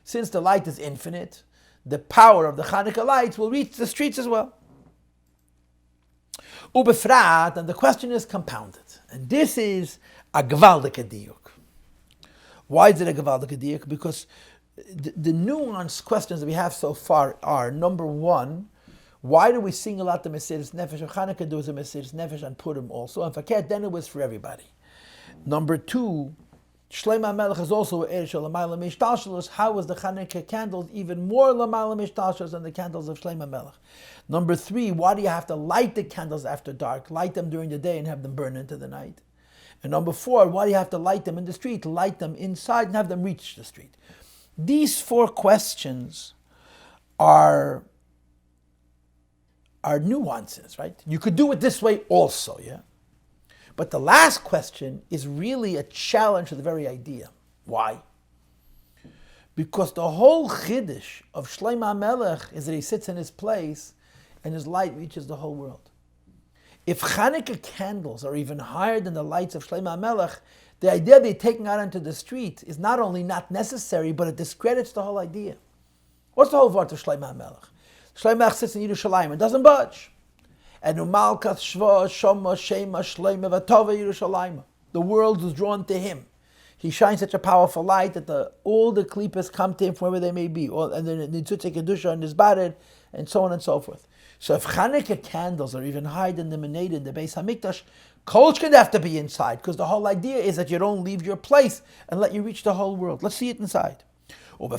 Since the light is infinite, the power of the Chanukah lights will reach the streets as well. Ubefrat, and the question is compounded. And this is a gewaldige diuk. Why is it a gewaldige diuk? Because the nuanced questions that we have so far are, number one, why do we single out the Mesiras Nefesh? Or Chanukah there was a Mesiras Nefesh and Purim also. And Faket, then it was for everybody. Number two, Shlomo Melech is also Eir Shel L'mayla Mishtalshos. How was the Chanukah candles even more L'mayla Mishtalshos than the candles of Shlomo Melech? Number three, why do you have to light the candles after dark? Light them during the day and have them burn into the night. And number four, why do you have to light them in the street? Light them inside and have them reach the street. These four questions are are nuances, right? You could do it this way also, yeah? But the last question is really a challenge to the very idea. Why? Because the whole chiddush of Shlomo HaMelech is that he sits in his place and his light reaches the whole world. If Chanukah candles are even higher than the lights of Shlomo HaMelech, the idea they're taking out onto the street is not only not necessary, but it discredits the whole idea. What's the whole word of Shlomo HaMelech? Shlomo HaMelech sits in Yerushalayim and doesn't budge. And Umalkas Shva Shoma Shema Shlomo Vatova Yerushalayim. The world is drawn to him. He shines such a powerful light that all the klipas come to him from wherever they may be. And then Nitzutze Kedusha and Nizbared, and so on and so forth. So if Chanukah candles are even higher than the Meneda in the Beis HaMikdash, Kolch could have to be inside, because the whole idea is that you don't leave your place and let you reach the whole world. Let's see it inside. Based on the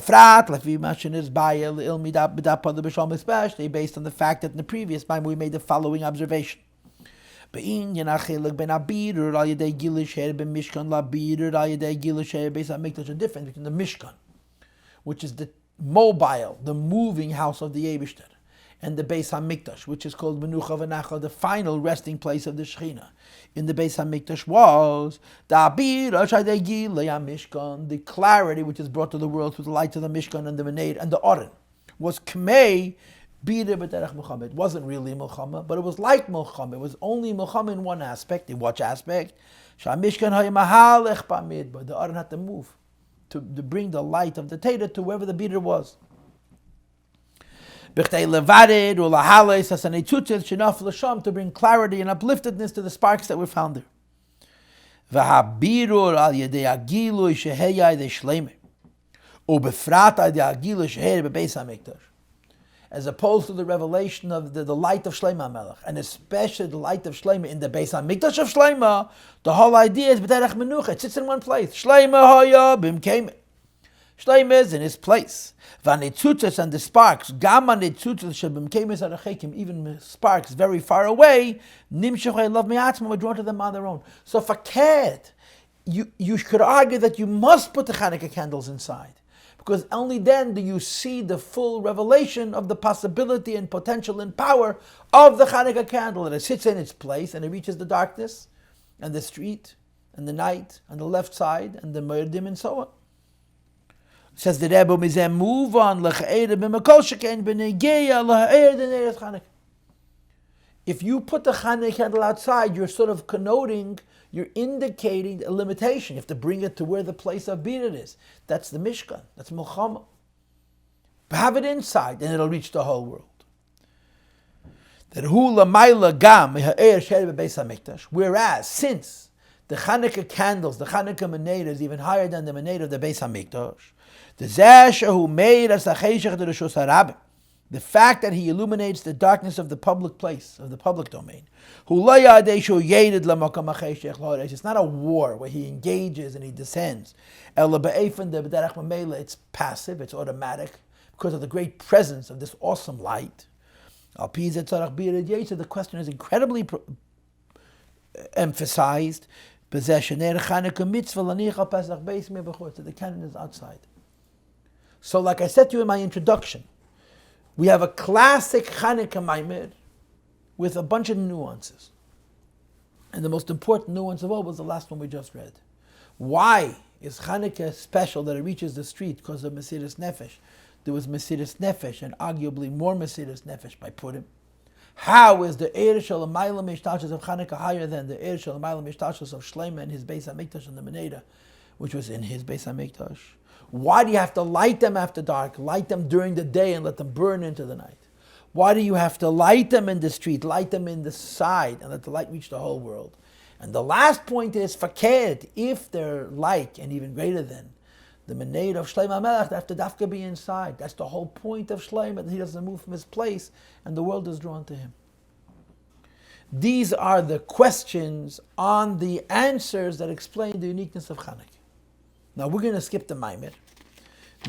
fact that in the previous time we made the following observation. There's a difference between the Mishkan, which is the mobile, the moving house of the Eibishter, and the Beis HaMikdash, which is called Menucha V'Nacha, the final resting place of the Shechina. In the Beis HaMikdash was the clarity which is brought to the world through the lights of the Mishkan and the Mened and the Oren, was Kmei Bida B'derech Milchama. It wasn't really Milchama, but it was like Milchama. It was only Milchama in one aspect. In what aspect? Mishkan Hayamahalech B'Midbar. The Oren had to move to bring the light of the Teda to wherever the Bida was. To bring clarity and upliftedness to the sparks that were found there. As opposed to the revelation of the light of Shlomo HaMelech, and especially the light of Shlomo in the Beis HaMikdash of Shlomo, the whole idea is b'derech menucha. It sits in one place. Shlomo haya b'mkeimeh. Shlomo is in his place. V'anitzutzes and the sparks, gam anitzutzes sheb'mkeimes arachekim, even sparks very far away, nimshachei love me'atzma, were drawn to them on their own. So for Ket, you could argue that you must put the Chanukah candles inside, because only then do you see the full revelation of the possibility and potential and power of the Chanukah candle. And it sits in its place and it reaches the darkness and the street and the night and the left side and the Maamarim and so on. Says the Rebbe, move on. If you put the Chanukah candle outside, you're sort of connoting, you're indicating a limitation. You have to bring it to where the place of Bidud is. That's the Mishkan. That's Milchama. Have it inside, and it'll reach the whole world. Whereas, since the Chanukah candles, the Chanukah Meneda is even higher than the Meneda of the Beis HaMikdash, the fact that he illuminates the darkness of the public place, of the public domain. It's not a war where he engages and he descends. It's passive, it's automatic, because of the great presence of this awesome light. The question is incredibly emphasized. So the canon is outside. So like I said to you in my introduction, we have a classic Chanukah Maamar with a bunch of nuances. And the most important nuance of all was the last one we just read. Why is Chanukah special that it reaches the street? Because of Mesiras Nefesh. There was Mesiras Nefesh and arguably more Mesiras Nefesh by Purim. How is the Eir Shel Ma'ila Mishtashos of Chanukah higher than the Eir Shel Ma'ila Mishtashos of Shlomo and his Beis HaMikdash and the Meneda, which was in his Beis HaMikdash? Why do you have to light them after dark, light them during the day and let them burn into the night? Why do you have to light them in the street, light them in the side, and let the light reach the whole world? And the last point is, faked, if they're like, and even greater than, the Meneda of Shlomo HaMelech, they have to dafka be inside. That's the whole point of Shlomo, that he doesn't move from his place, and the world is drawn to him. These are the questions on the answers that explain the uniqueness of Chanukah. Now we're going to skip the Maamar,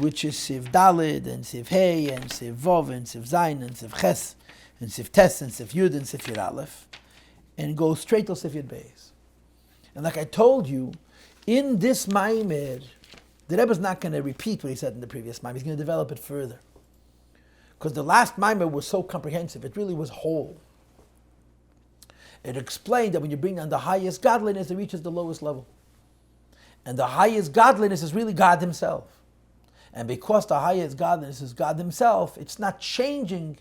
which is Siv Dalid and Siv Hey and Siv Vov and Siv Zayin and Siv Ches and Siv Tes and Siv Yud and Siv Yud Aleph, and go straight to Siv Yud Beis. And like I told you, in this Maamar, the Rebbe is not going to repeat what he said in the previous Maamar. He's going to develop it further. because the last maamar was so comprehensive, it really was whole. It explained that when you bring down the highest godliness, it reaches the lowest level. And the highest godliness is really God himself. And because the highest godliness is God himself, it's not changing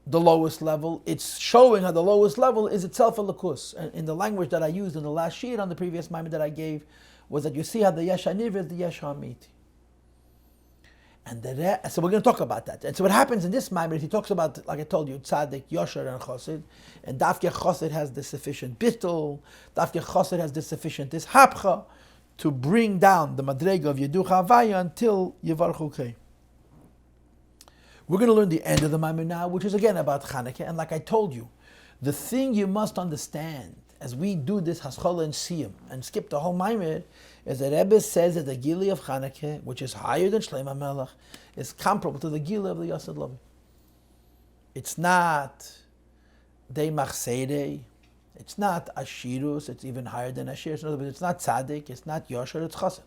the lowest level, it's showing how the lowest level is itself a lakus. And in the language that I used in the last sheet on the previous maamar that I gave, was that you see how the yesh haniv is the yesh hamiti. And so we're going to talk about that. And so what happens in this maamar is he talks about, like I told you, tzaddik, yosher, and chosid. And dafke chosid has the sufficient bittul, dafke chosid has the sufficient hapcha to bring down the madrega of yeducha havaya until yivarchu kei. We're going to learn the end of the maamar now, which is again about Chanukah. And like I told you, the thing you must understand as we do this haskalah and siyum and skip the whole maamar is that Rebbe says that the gili of Chanukah, which is higher than Shlomo HaMelech, is comparable to the gili of the yossi lehavin. It's not dei machseirei, it's not ashirus, it's even higher than ashirus. In other words, it's not tzaddik, it's not yosher, it's chassid.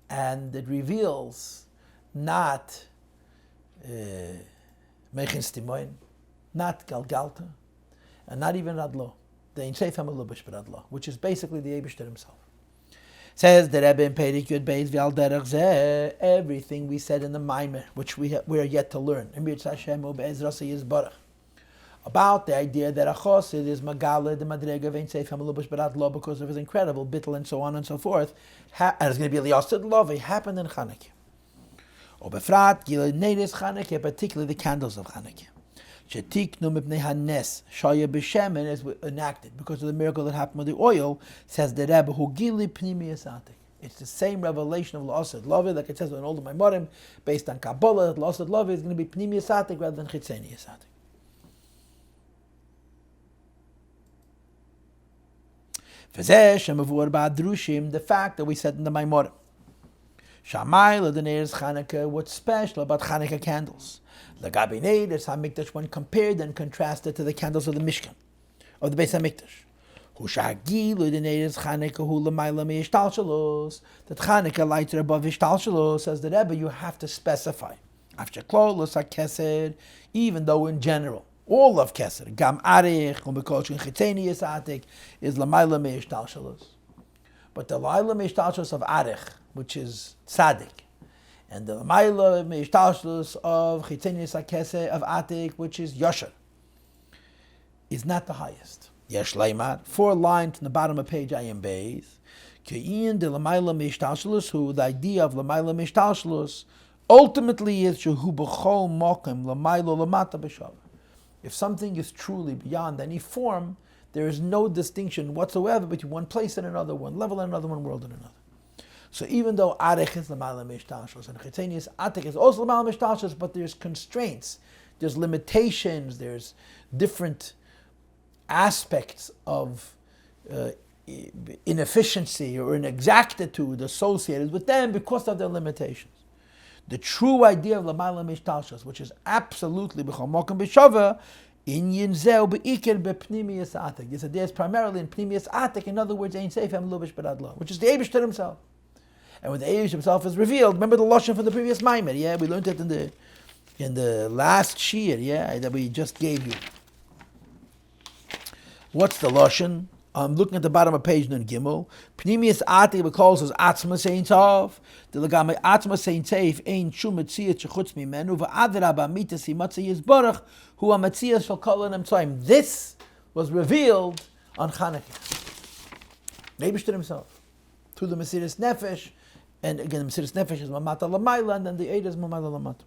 And it reveals not Mechin Stimoin, not Galgalta, and not even Radlo. The Einseif HaMelubish Radlo, which is basically the Eibishter himself. Says the Rebbe in Perik Yud Beis V'al Derech Zeh, everything we said in the maamar, which we are yet to learn, about the idea that a chosid is Magala, the Madrega of Einseif HaMelubish Radlo, because of his incredible bittul and so on and so forth, and it's going to be Liyasid Love, it happened in Chanukah. Or befrat, Gilei Neiris Chanukah, particularly the candles of Chanukah. Shetiknu mipnei hanes shaya b'shemen is enacted because of the miracle that happened with the oil. Says the Rebbe who gili pnimiyas atik. It's the same revelation of La'asad Lavi, like it says in all the Maamarim, based on Kabbalah. That La'asad Lavi is going to be pnimiyas atik rather than chitzenius atik. V'zeh shemavur ba'adrushim, the fact that we said in the Maamarim. Shamayla the Neiris Chanukah, what's special about Chanukah candles? The Gabi Neiris HaMikdash, when compared and contrasted to the candles of the Mishkan, of the Beis HaMikdash. Hushagilu the Neiris Chanukah hu l'mayla me'ishtalshalos, that Chanukah lights are above ishtalshalos, says the Rebbe, you have to specify. After klolos ha-kesed, even though in general, all of kesed, gam arich, u'mekol chitzenius atik, is l'mayla me'ishtalshalos. But the l'mayla me'ishtalshalos of arich, which is tzaddik, and the l'mayla me'ishtalshalos of chitzenius hakesed of atik, which is yosher, is not the highest. Yesh leimar, 4 lines in the bottom of page Ayin Beis, ke'in de l'mayla me'ishtalshalos, who the idea of l'mayla me'ishtalshalos ultimately is shehu b'chol mokem l'mayla l'mata b'shav. If something is truly beyond any form, there is no distinction whatsoever between one place and another, one level and another, one world and another. So even though Arech is l'mayla me'ishtalshalos and Chitzenius Atik is also l'mayla me'ishtalshalos, but there's constraints, there's limitations, there's different aspects of inefficiency or inexactitude associated with them because of their limitations. The true idea of l'mayla me'ishtalshalos, which is absolutely b'chol mokem b'shava, einyan zeh be'ikir b'pnimiyas atik. This idea is primarily in pnimiyas atik. In other words, ein seif hamlubish b'radlo, which is the Eibishter himself. And when the Eibishter himself is revealed, remember the lashon from the previous maamar, yeah? We learned it in the last shiur, yeah, that we just gave you. What's the lashon? I'm looking at the bottom of page Nun Gimel. Pnimiyas atik calls us atzma sein tov. The legame atzma sein teif ein shum metzias shechutz mimenu va'adraba mitas himatzi yizbarach hu amatzias shel kol ha'nemtzoyim. This was revealed on Chanukah. Eibishter himself, through the Mesiras Nefesh, and again the Mesiras Nefesh is mamata lamayla, and then the Eid is mamata lamata.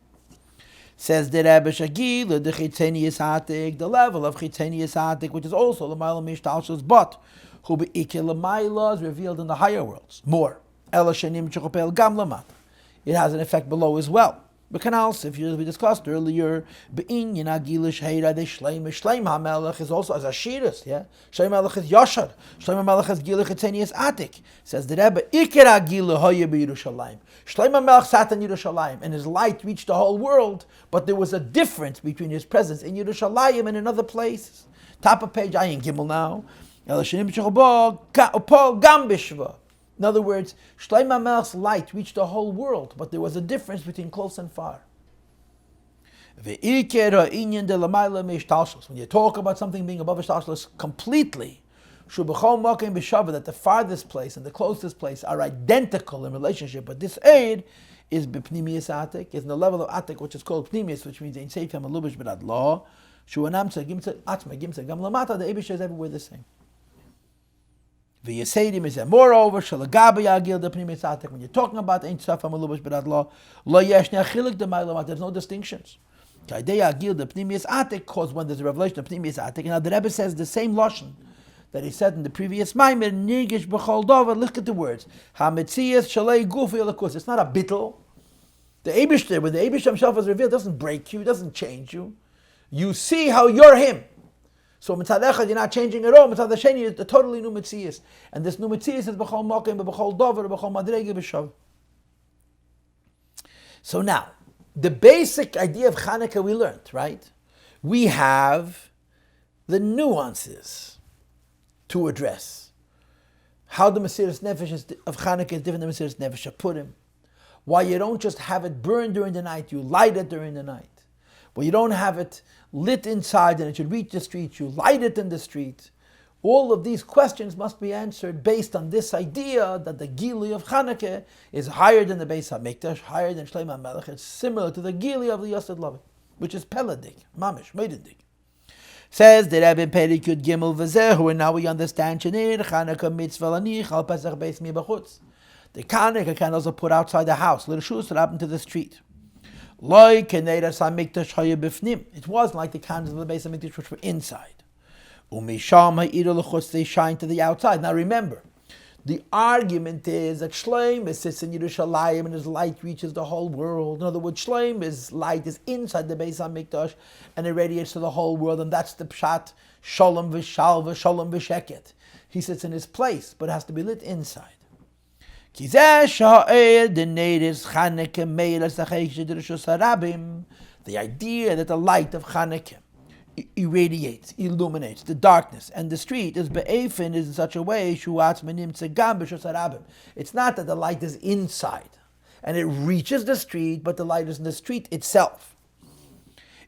Says the Rebbe Shagil, the chitzenius atik, the level of chitzenius atik, which is also l'mayla me'ishtalshalos, but hu be'ikir l'mayla is revealed in the higher worlds more. Ela shenim chokopel gam lamata. It has an effect below as well. But canals, if we discussed earlier, be'inyan agilish heira de shleim hamelech is also as ashiras, yeah. Shleim hamelech is yashar. Shleim hamelech is gilach chitzenius atik. Says the Rebbe, ikir agilah hoye be'Yerushalayim. Shleim hamelech sat in Yerushalayim, and his light reached the whole world, but there was a difference between his presence in Yerushalayim and in other places. Top of page Ayin Gimel now. Ela shenim chokopel gam b'shva. In other words, Shlomo HaMelech's light reached the whole world, but there was a difference between close and far. When you talk about something being above ishtalshelus completely, that the farthest place and the closest place are identical in relationship, but this aid is b'pnimius atik, is in the level of atik, which is called pnimius, which means ein seifim alubish b'rad law. Shuanamsa gimsa atzma gimsa gam lamata. The Eibush is everywhere the same. V'yeseidim is that moreover shalagabi agil the pnimius atik. When you're talking about ein seifim alubish b'rad law, lo yeshne achilik the ma'lamat. There's no distinctions. Kaidei agil the pnimius atik, because when there's a revelation of pnimius atik, now the Rebbe says the same lashon that he said in the previous maamar, nirgish b'chol dover. Look at the words. Hametzias shalei gufi alakus. It's not a bittul. The Eibush, when the Eibush himself is revealed, doesn't break you, doesn't change you. You see how you're him. So mitzad echad, you're not changing at all. Mitzad hasheni, it's a totally new metzias. And this new metzias is b'chol mokim, b'chol dover, b'chol madrege, b'shav. So now, the basic idea of Chanukah we learned, right? We have the nuances to address. How the Mesiras Nefesh of Chanukah is different than Mesiras Nefesh of Purim. Why you don't just have it burn during the night, you light it during the night. Well, you don't have it lit inside and it should reach the street, you light it in the street. All of these questions must be answered based on this idea that the Gili of Chanukah is higher than the Beis HaMikdash, higher than Shlomo HaMelech. It's similar to the Gili of the Yossi Lavin, which is Peladik, Mamish, Meidendik. Says the Rebbe Perik Yud Gimel V'zehu, and now we understand Shenir Chanukah Mitzvah Lanich Al Pesach Beis Mi B'chutz. The Chanukah candles are put outside the house, l'reshus up into the street. It wasn't like the candles of the Beis HaMikdash which were inside. They shine to the outside. Now remember, the argument is that Shlomo sits in Yerushalayim and his light reaches the whole world. In other words, Shlomo's light is inside the Beis HaMikdash and it radiates to the whole world, and that's the pshat Shalom v'Shalva, Shalom v'Sheket. He sits in his place, but it has to be lit inside. The idea that the light of Chanukah irradiates, illuminates the darkness, and the street is be'efin is in such a way. It's not that the light is inside and it reaches the street, but the light is in the street itself.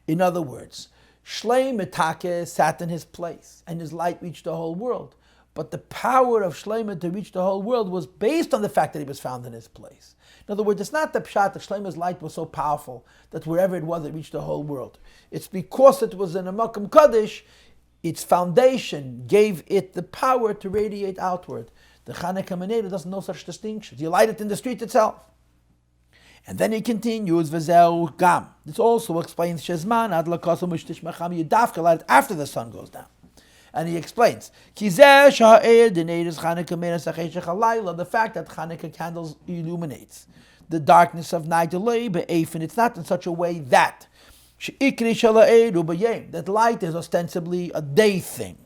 In other words, Shlomo Taka sat in his place and his light reached the whole world. But the power of Shlomo to reach the whole world was based on the fact that he was found in his place. In other words, it's not the pshat that Shlomo's light was so powerful that wherever it was, it reached the whole world. It's because it was in a Makom Kaddish, its foundation gave it the power to radiate outward. The Chanukah Meneda doesn't know such distinctions. You light it in the street itself. And then he continues, V'zeu gam. This also explains Shezman ad lakosum mishtishmacham. You dafka light it after the sun goes down. And he explains, the fact that Chanukah candles illuminates the darkness of night, it's not in such a way that light is ostensibly a day thing.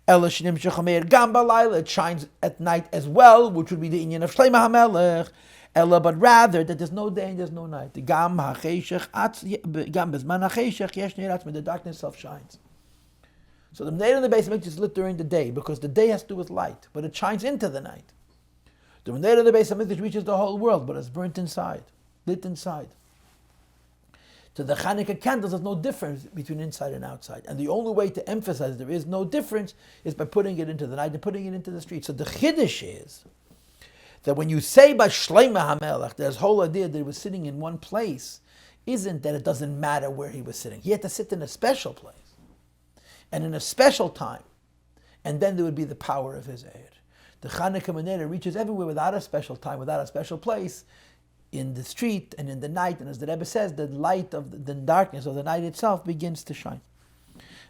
It shines at night as well, which would be the einyan of Shlomo HaMelech. But rather that there's no day and there's no night. The darkness itself shines. So the Meneda in the Beis HaMikdash is lit during the day because the day has to do with light, but it shines into the night. The Meneda in the Beis HaMikdash reaches the whole world, but it's burnt inside, lit inside. To the Chanukah candles, there's no difference between inside and outside. And the only way to emphasize there is no difference is by putting it into the night and putting it into the street. So the Chiddush is that when you say by Shlomo HaMelech, there's whole idea that he was sitting in one place, isn't that it doesn't matter where he was sitting. He had to sit in a special place and in a special time, and then there would be the power of his aid. The Chanukah Meneda reaches everywhere without a special time, without a special place, in the street and in the night, and as the Rebbe says, the light of the darkness of the night itself begins to shine.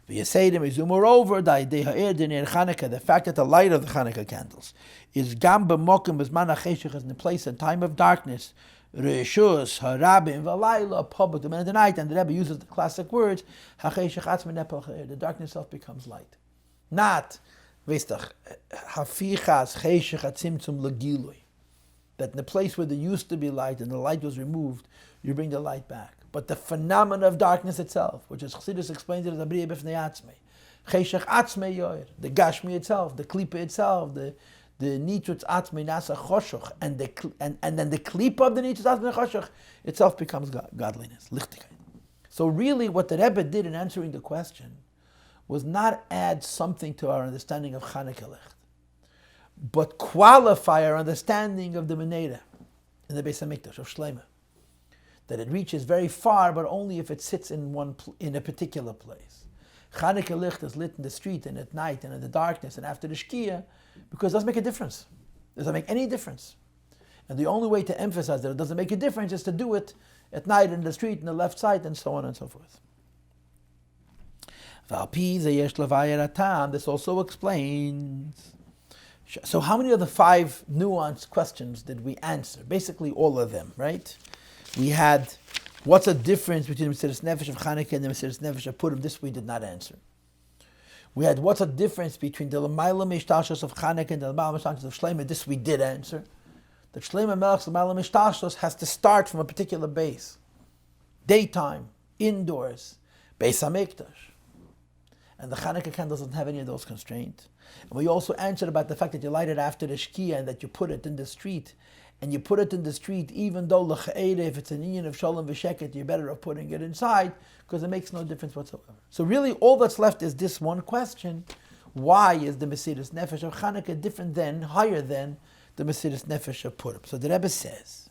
Moreover, the fact that the light of the Chanukah candles is gam b'mokim b'zman ha'cheshech, is in the place and time of darkness, Reshus, Harabim, Valayla, public, the men of the night, and the Rebbe uses the classic words, the darkness itself becomes light. Not, Hafichas, Cheshech, Atzimtzum, Legilui. That in the place where there used to be light and the light was removed, you bring the light back. But the phenomena of darkness itself, which is Chassidus explains it as Abriya B'fnei Atzmei, Cheshech Atzmei Yoir, the Gashmi itself, the Klipa itself, the Nitrutz Atzmei Nasa Choshoch, and then the Klipa of the Nitrutz Atzmei Choshoch itself becomes godliness, Lichtigkeit. So really what the Rebbe did in answering the question was not add something to our understanding of Chanukah Licht, but qualify our understanding of the Menorah in the Beis HaMikdash of Shleima. That it reaches very far, but only if it sits in a particular place. Chanukah Licht is lit in the street and at night and in the darkness and after the Shkia, because it doesn't make a difference. It doesn't make any difference. And the only way to emphasize that it doesn't make a difference is to do it at night in the street, in the left side, and so on and so forth. This also explains. So how many of the 5 nuanced questions did we answer? Basically all of them, right? We had, what's the difference between the Mesiras Nefesh of Chanukah and the Mesiras Nefesh of Purim? This we did not answer. We had, what's the difference between the L'mayla Mishtashos of Chanukah and the L'mayla Mishtashos of Shleima? This we did answer. The Shleima Melech's L'mayla Mishtashos has to start from a particular base. Daytime, indoors, Beis HaMikdash. And the Chanukah candle doesn't have any of those constraints. And we also answered about the fact that you light it after the Shkia and that you put it in the street. And you put it in the street even though l'cha'eda, if it's an einyan of shalom v'sheket, you're better off putting it inside because it makes no difference whatsoever. So really all that's left is this one question. Why is the Mesiras Nefesh of Chanukah different than, higher than the Mesiras Nefesh of Purim? So the Rebbe says,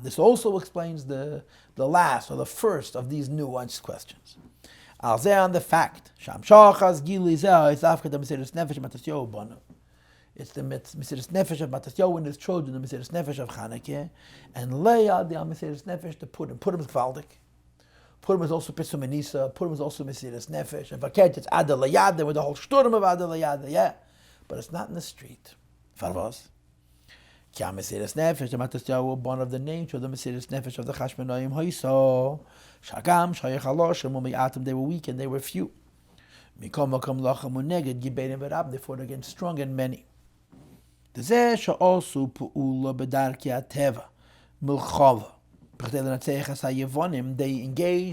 this also explains the last or the first of these nuanced questions. On the fact, it's the Mesiras Nefesh of Matasyahu and his children, the Mesiras Nefesh of Chanukah, and Leah, the Mesiras Nefesh, to Purim. Purim is Gvaldik. Purim is also Pesum Enisa. Purim is also Mesiras Nefesh. And Vaket, it's Adalayada, with the whole Shturm of Adalayada, yeah. But it's not in the street. Farvos. Kya Mesiras Nefesh, the Matasyahu, one of the names of the Mesiras Nefesh of the Chashmonaim Hoiso. Shagam, Shayach Alosh, and Mumiyatim, they were weak and they were few. Mikom Makam Lacham Uneged, Giberim Verab, they fought against strong and many. They engaged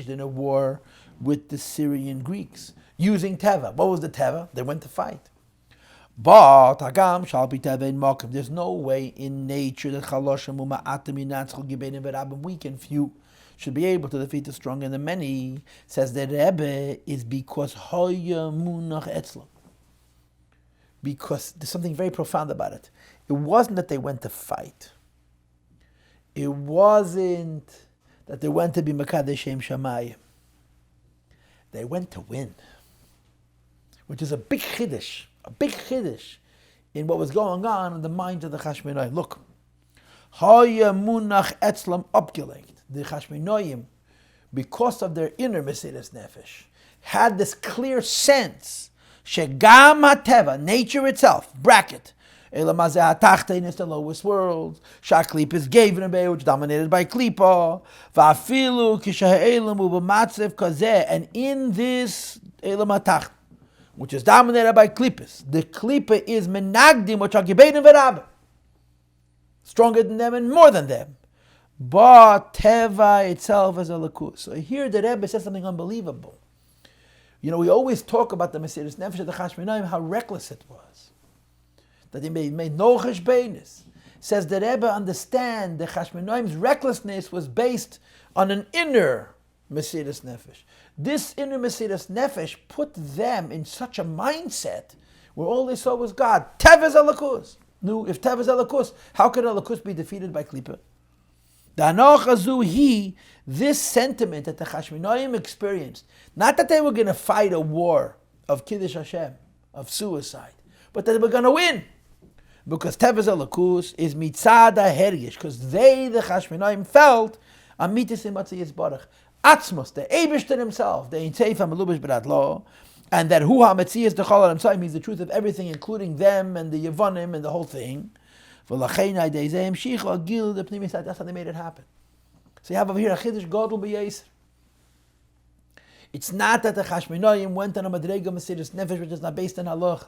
in a war with the Syrian Greeks using teva. What was the teva? They went to fight. But there's no way in nature that weak and few should be able to defeat the strong and the many. Says the Rebbe is because because there's something very profound about it. It wasn't that they went to fight. It wasn't that they went to be Mekadesh Shem Shamayim. They went to win, which is a big chiddush in what was going on in the minds of the Chashmonaim. Look, Haya Munach Etzlam abgelegt. The Chashmonaim, because of their inner Mesiras Nefesh, had this clear sense. Shegam HaTeva, nature itself, bracket, Elamazeh HaTachtein is the lowest world, Shaklip is Gavin, which dominated by Klipa, Va'afilu Kishahe'elam U'B'matzev Kazeh, and in this Elam HaTacht, which is dominated by Klippas, the Klipa is Menagdim, which are Gibedim V'Rabba, stronger than them and more than them. But Teva itself is a Lakus. So here the Rebbe says something unbelievable. You know, we always talk about the Mesiras Nefesh of the Chashmonaim, how reckless it was. That they made no cheshbeinis. Says the Rebbe, understand the Chashmonaim's recklessness was based on an inner Mesiras Nefesh. This inner Mesiras Nefesh put them in such a mindset where all they saw was God. Tev is Alakus. No, if Tev is Alakus, how could Alakus be defeated by Klippa? This sentiment that the Chashmonaim experienced, not that they were going to fight a war of Kiddush Hashem, of suicide, but that they were going to win. Because Tevez Alakus is mitzada hergish, because they, the Chashmonaim, felt amitis imatziyis barach. Atzmos, the Eibishter himself, the Einseif HaMelubish B'Rat Lo, and that Hu HaMetzias Dechol HaMtzai means the truth of everything, including them and the Yevonim and the whole thing. That's how they made it happen. So you have over here a Chiddush Gadol B'Yeiser. It's not that the Chashmonaim went on a Madrega Mesiras Nefesh, which is not based on Halacha,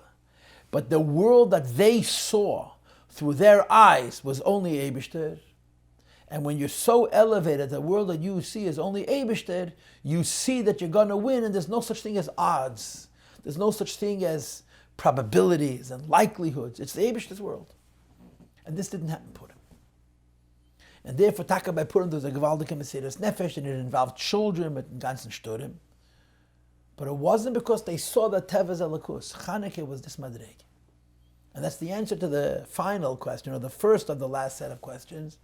but the world that they saw through their eyes was only Eibishter. And when you're so elevated, the world that you see is only Eibishter, you see that you're going to win, and there's no such thing as odds. There's no such thing as probabilities and likelihoods. It's the Eibishter's world. And this didn't happen for them. And therefore, Taka by Purim, there was a gewaldige Mesiras Nefesh, and it involved children with ganzen Shturim. But it wasn't because they saw the Tevez Elikus. Chanukah was this madreg. And that's the answer to the final question, or the first of the last set of questions,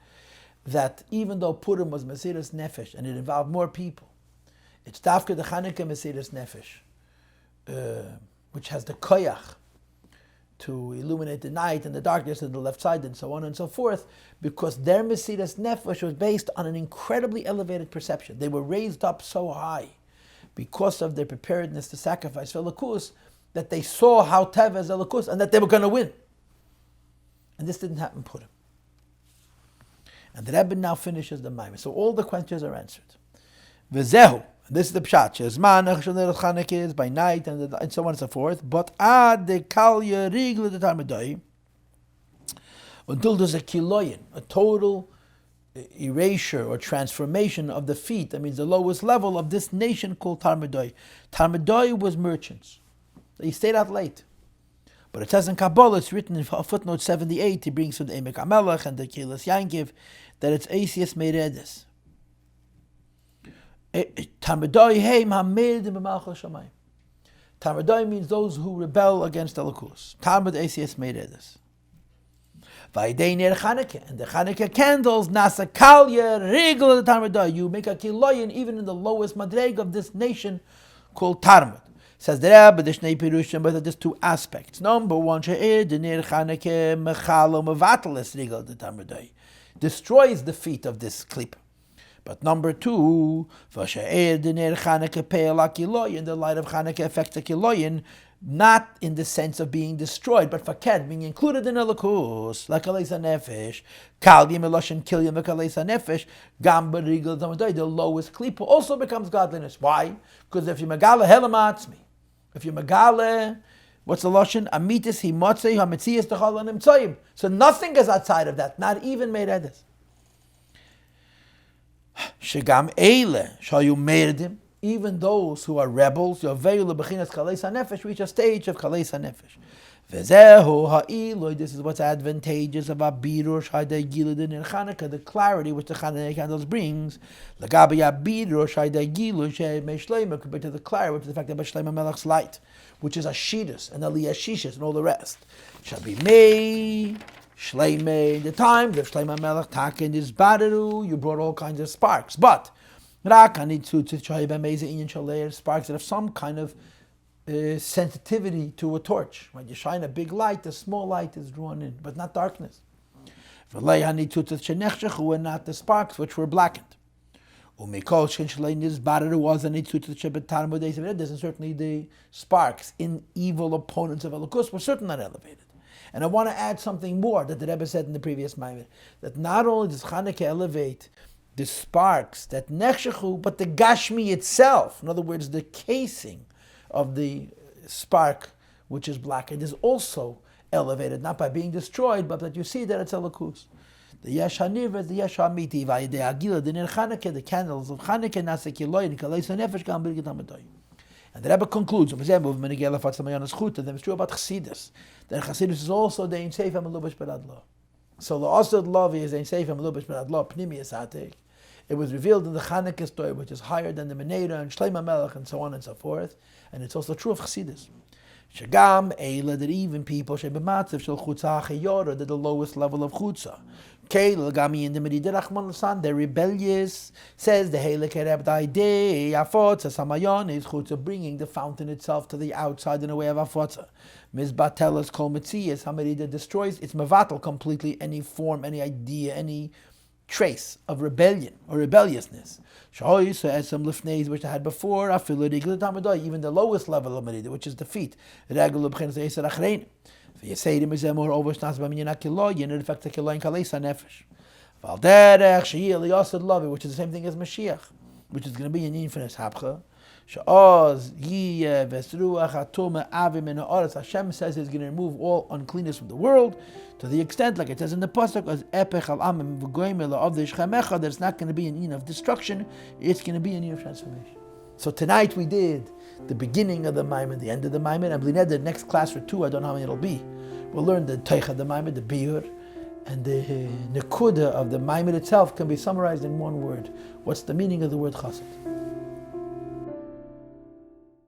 that even though Purim was Mesiras Nefesh, and it involved more people, it's Dafka the Chanukah Mesiras Nefesh, which has the koyach to illuminate the night and the darkness and the left side and so on and so forth, because their Mesiras Nefesh was based on an incredibly elevated perception. They were raised up so high because of their preparedness to sacrifice for Elikus, that they saw how Teva is Elikus and that they were going to win. And this didn't happen Purim. And the Rebbe now finishes the Maamar. So all the questions are answered. V'zehu, this is the pshat. Chanukah is by night and so on and so forth. But ad de kalya rigla de tarmadoi, until there's a kiloyin, a total erasure or transformation of the feet. That means the lowest level of this nation called Tarmadoi. Tarmadoi was merchants. They stayed out late. But it says in Kabbalah, it's written in footnote 78, he brings from the Emek HaMelech and the Kehilas Yankiv, that it's Asias Meiredes. Tarmadoi heim ha-meiredim b'malchus shamayim. Tarmadoi means those who rebel against Elikus. Tarmad Asias Meiredes. Vayidei ner Chanukah, and the Chanukah candles, nasa kalya regel the Tarmadoi. You make a kiloyin even in the lowest madreg of this nation called Tarmad. Says the Rebbe, the Shnei Pirushim, but there's two aspects. Number one, she'er the ner Chanukah mechalo mevateles regel the Tarmadoi, destroys the feet of this klip. But number two, v'she'er the ner Chanukah pe'el ha-kiloyin, the light of Chanukah affects the kiloyin, not in the sense of being destroyed, but faked, being included in Elikus, like Aleisa Nefesh, Kalbi Meloshin Kilyam Aleisa Nefesh, Gamba Rigel Tamadoi, the lowest klipa also becomes godliness. Why? Because if you Megala Helamatzmi, if you Megala, what's the Loshin? Amitis Himotzei Hametzias Techalanim Tzoyim. So nothing is outside of that, not even Meiredes. Shegam Eile, Shayu Meirdim. Even those who are rebels, reach a stage of Kaleis HaNefesh. This is what's advantageous about Birush Haidagiludin in Chanukah, the clarity which the Chanukah candles brings. Compared to the clarity, which is the fact that Shlomo Melech's light, which is a Shidus and a Liyashishis and all the rest. Shall be made. Shleimei, the times of Shlomo Melech, Takin is Badaru, you brought all kinds of sparks. But sparks that have some kind of sensitivity to a torch. When you shine a big light, a small light is drawn in, but not darkness. And not the sparks which were blackened. And certainly the sparks in evil opponents of Elikus were certainly not elevated. And I want to add something more that the Rebbe said in the previous Maamar, that not only does Chanukah elevate the sparks that nechshechu, but the gashmi itself, in other words, the casing of the spark which is blackened, is also elevated, not by being destroyed, but that you see that it's Elikus. The yesh haniv is the yesh hamiti, vayidei agila, the ner Chanukah, the candles of Chanukah, nasa kiloyin, kaleis hanefesh, gam birgit hamadoy. And the Rebbe concludes, and then it's true about Chassidus, that Chassidus is also the ein seif hamelubash beradlo. So the osad lavi is ein seif hamelubash beradlo, pnimi esatik. It was revealed in the Chanukah story, which is higher than the Menera and Shlomo Melech and so on and so forth. And it's also true of Chassidus. Shagam Eila, that even people Shebematzev Shel Chutza Chayora, that the lowest level of Chutza. Keil Gami in the Medida Rachman Lasan, they're rebellious. Says the Heilig Ereb Daidei Afotza Samayon is Chutza, bringing the fountain itself to the outside in a way of Afotza. Mizbatelas Kol Metzias, Hamerida destroys, it's Mevatel completely, any form, any idea, any trace of rebellion or rebelliousness. As some lifneis which I had before, even the lowest level of merida, which is the feet. It affects the kiloin kalesa nefesh. Which is the same thing as Mashiach, which is going to be an infinite hapcha. Hashem says He's going to remove all uncleanness from the world, to the extent, like it says in the pasuk, that it's not going to be an end of destruction, it's going to be an end of transformation. So tonight we did the beginning of the Maamar, the end of the Maamar, and the next class or two, I don't know how many it'll be. We'll learn the Teicha of the Maamar, the Biur, And the nekuda of the maamar itself can be summarized in one word. What's the meaning of the word chassid?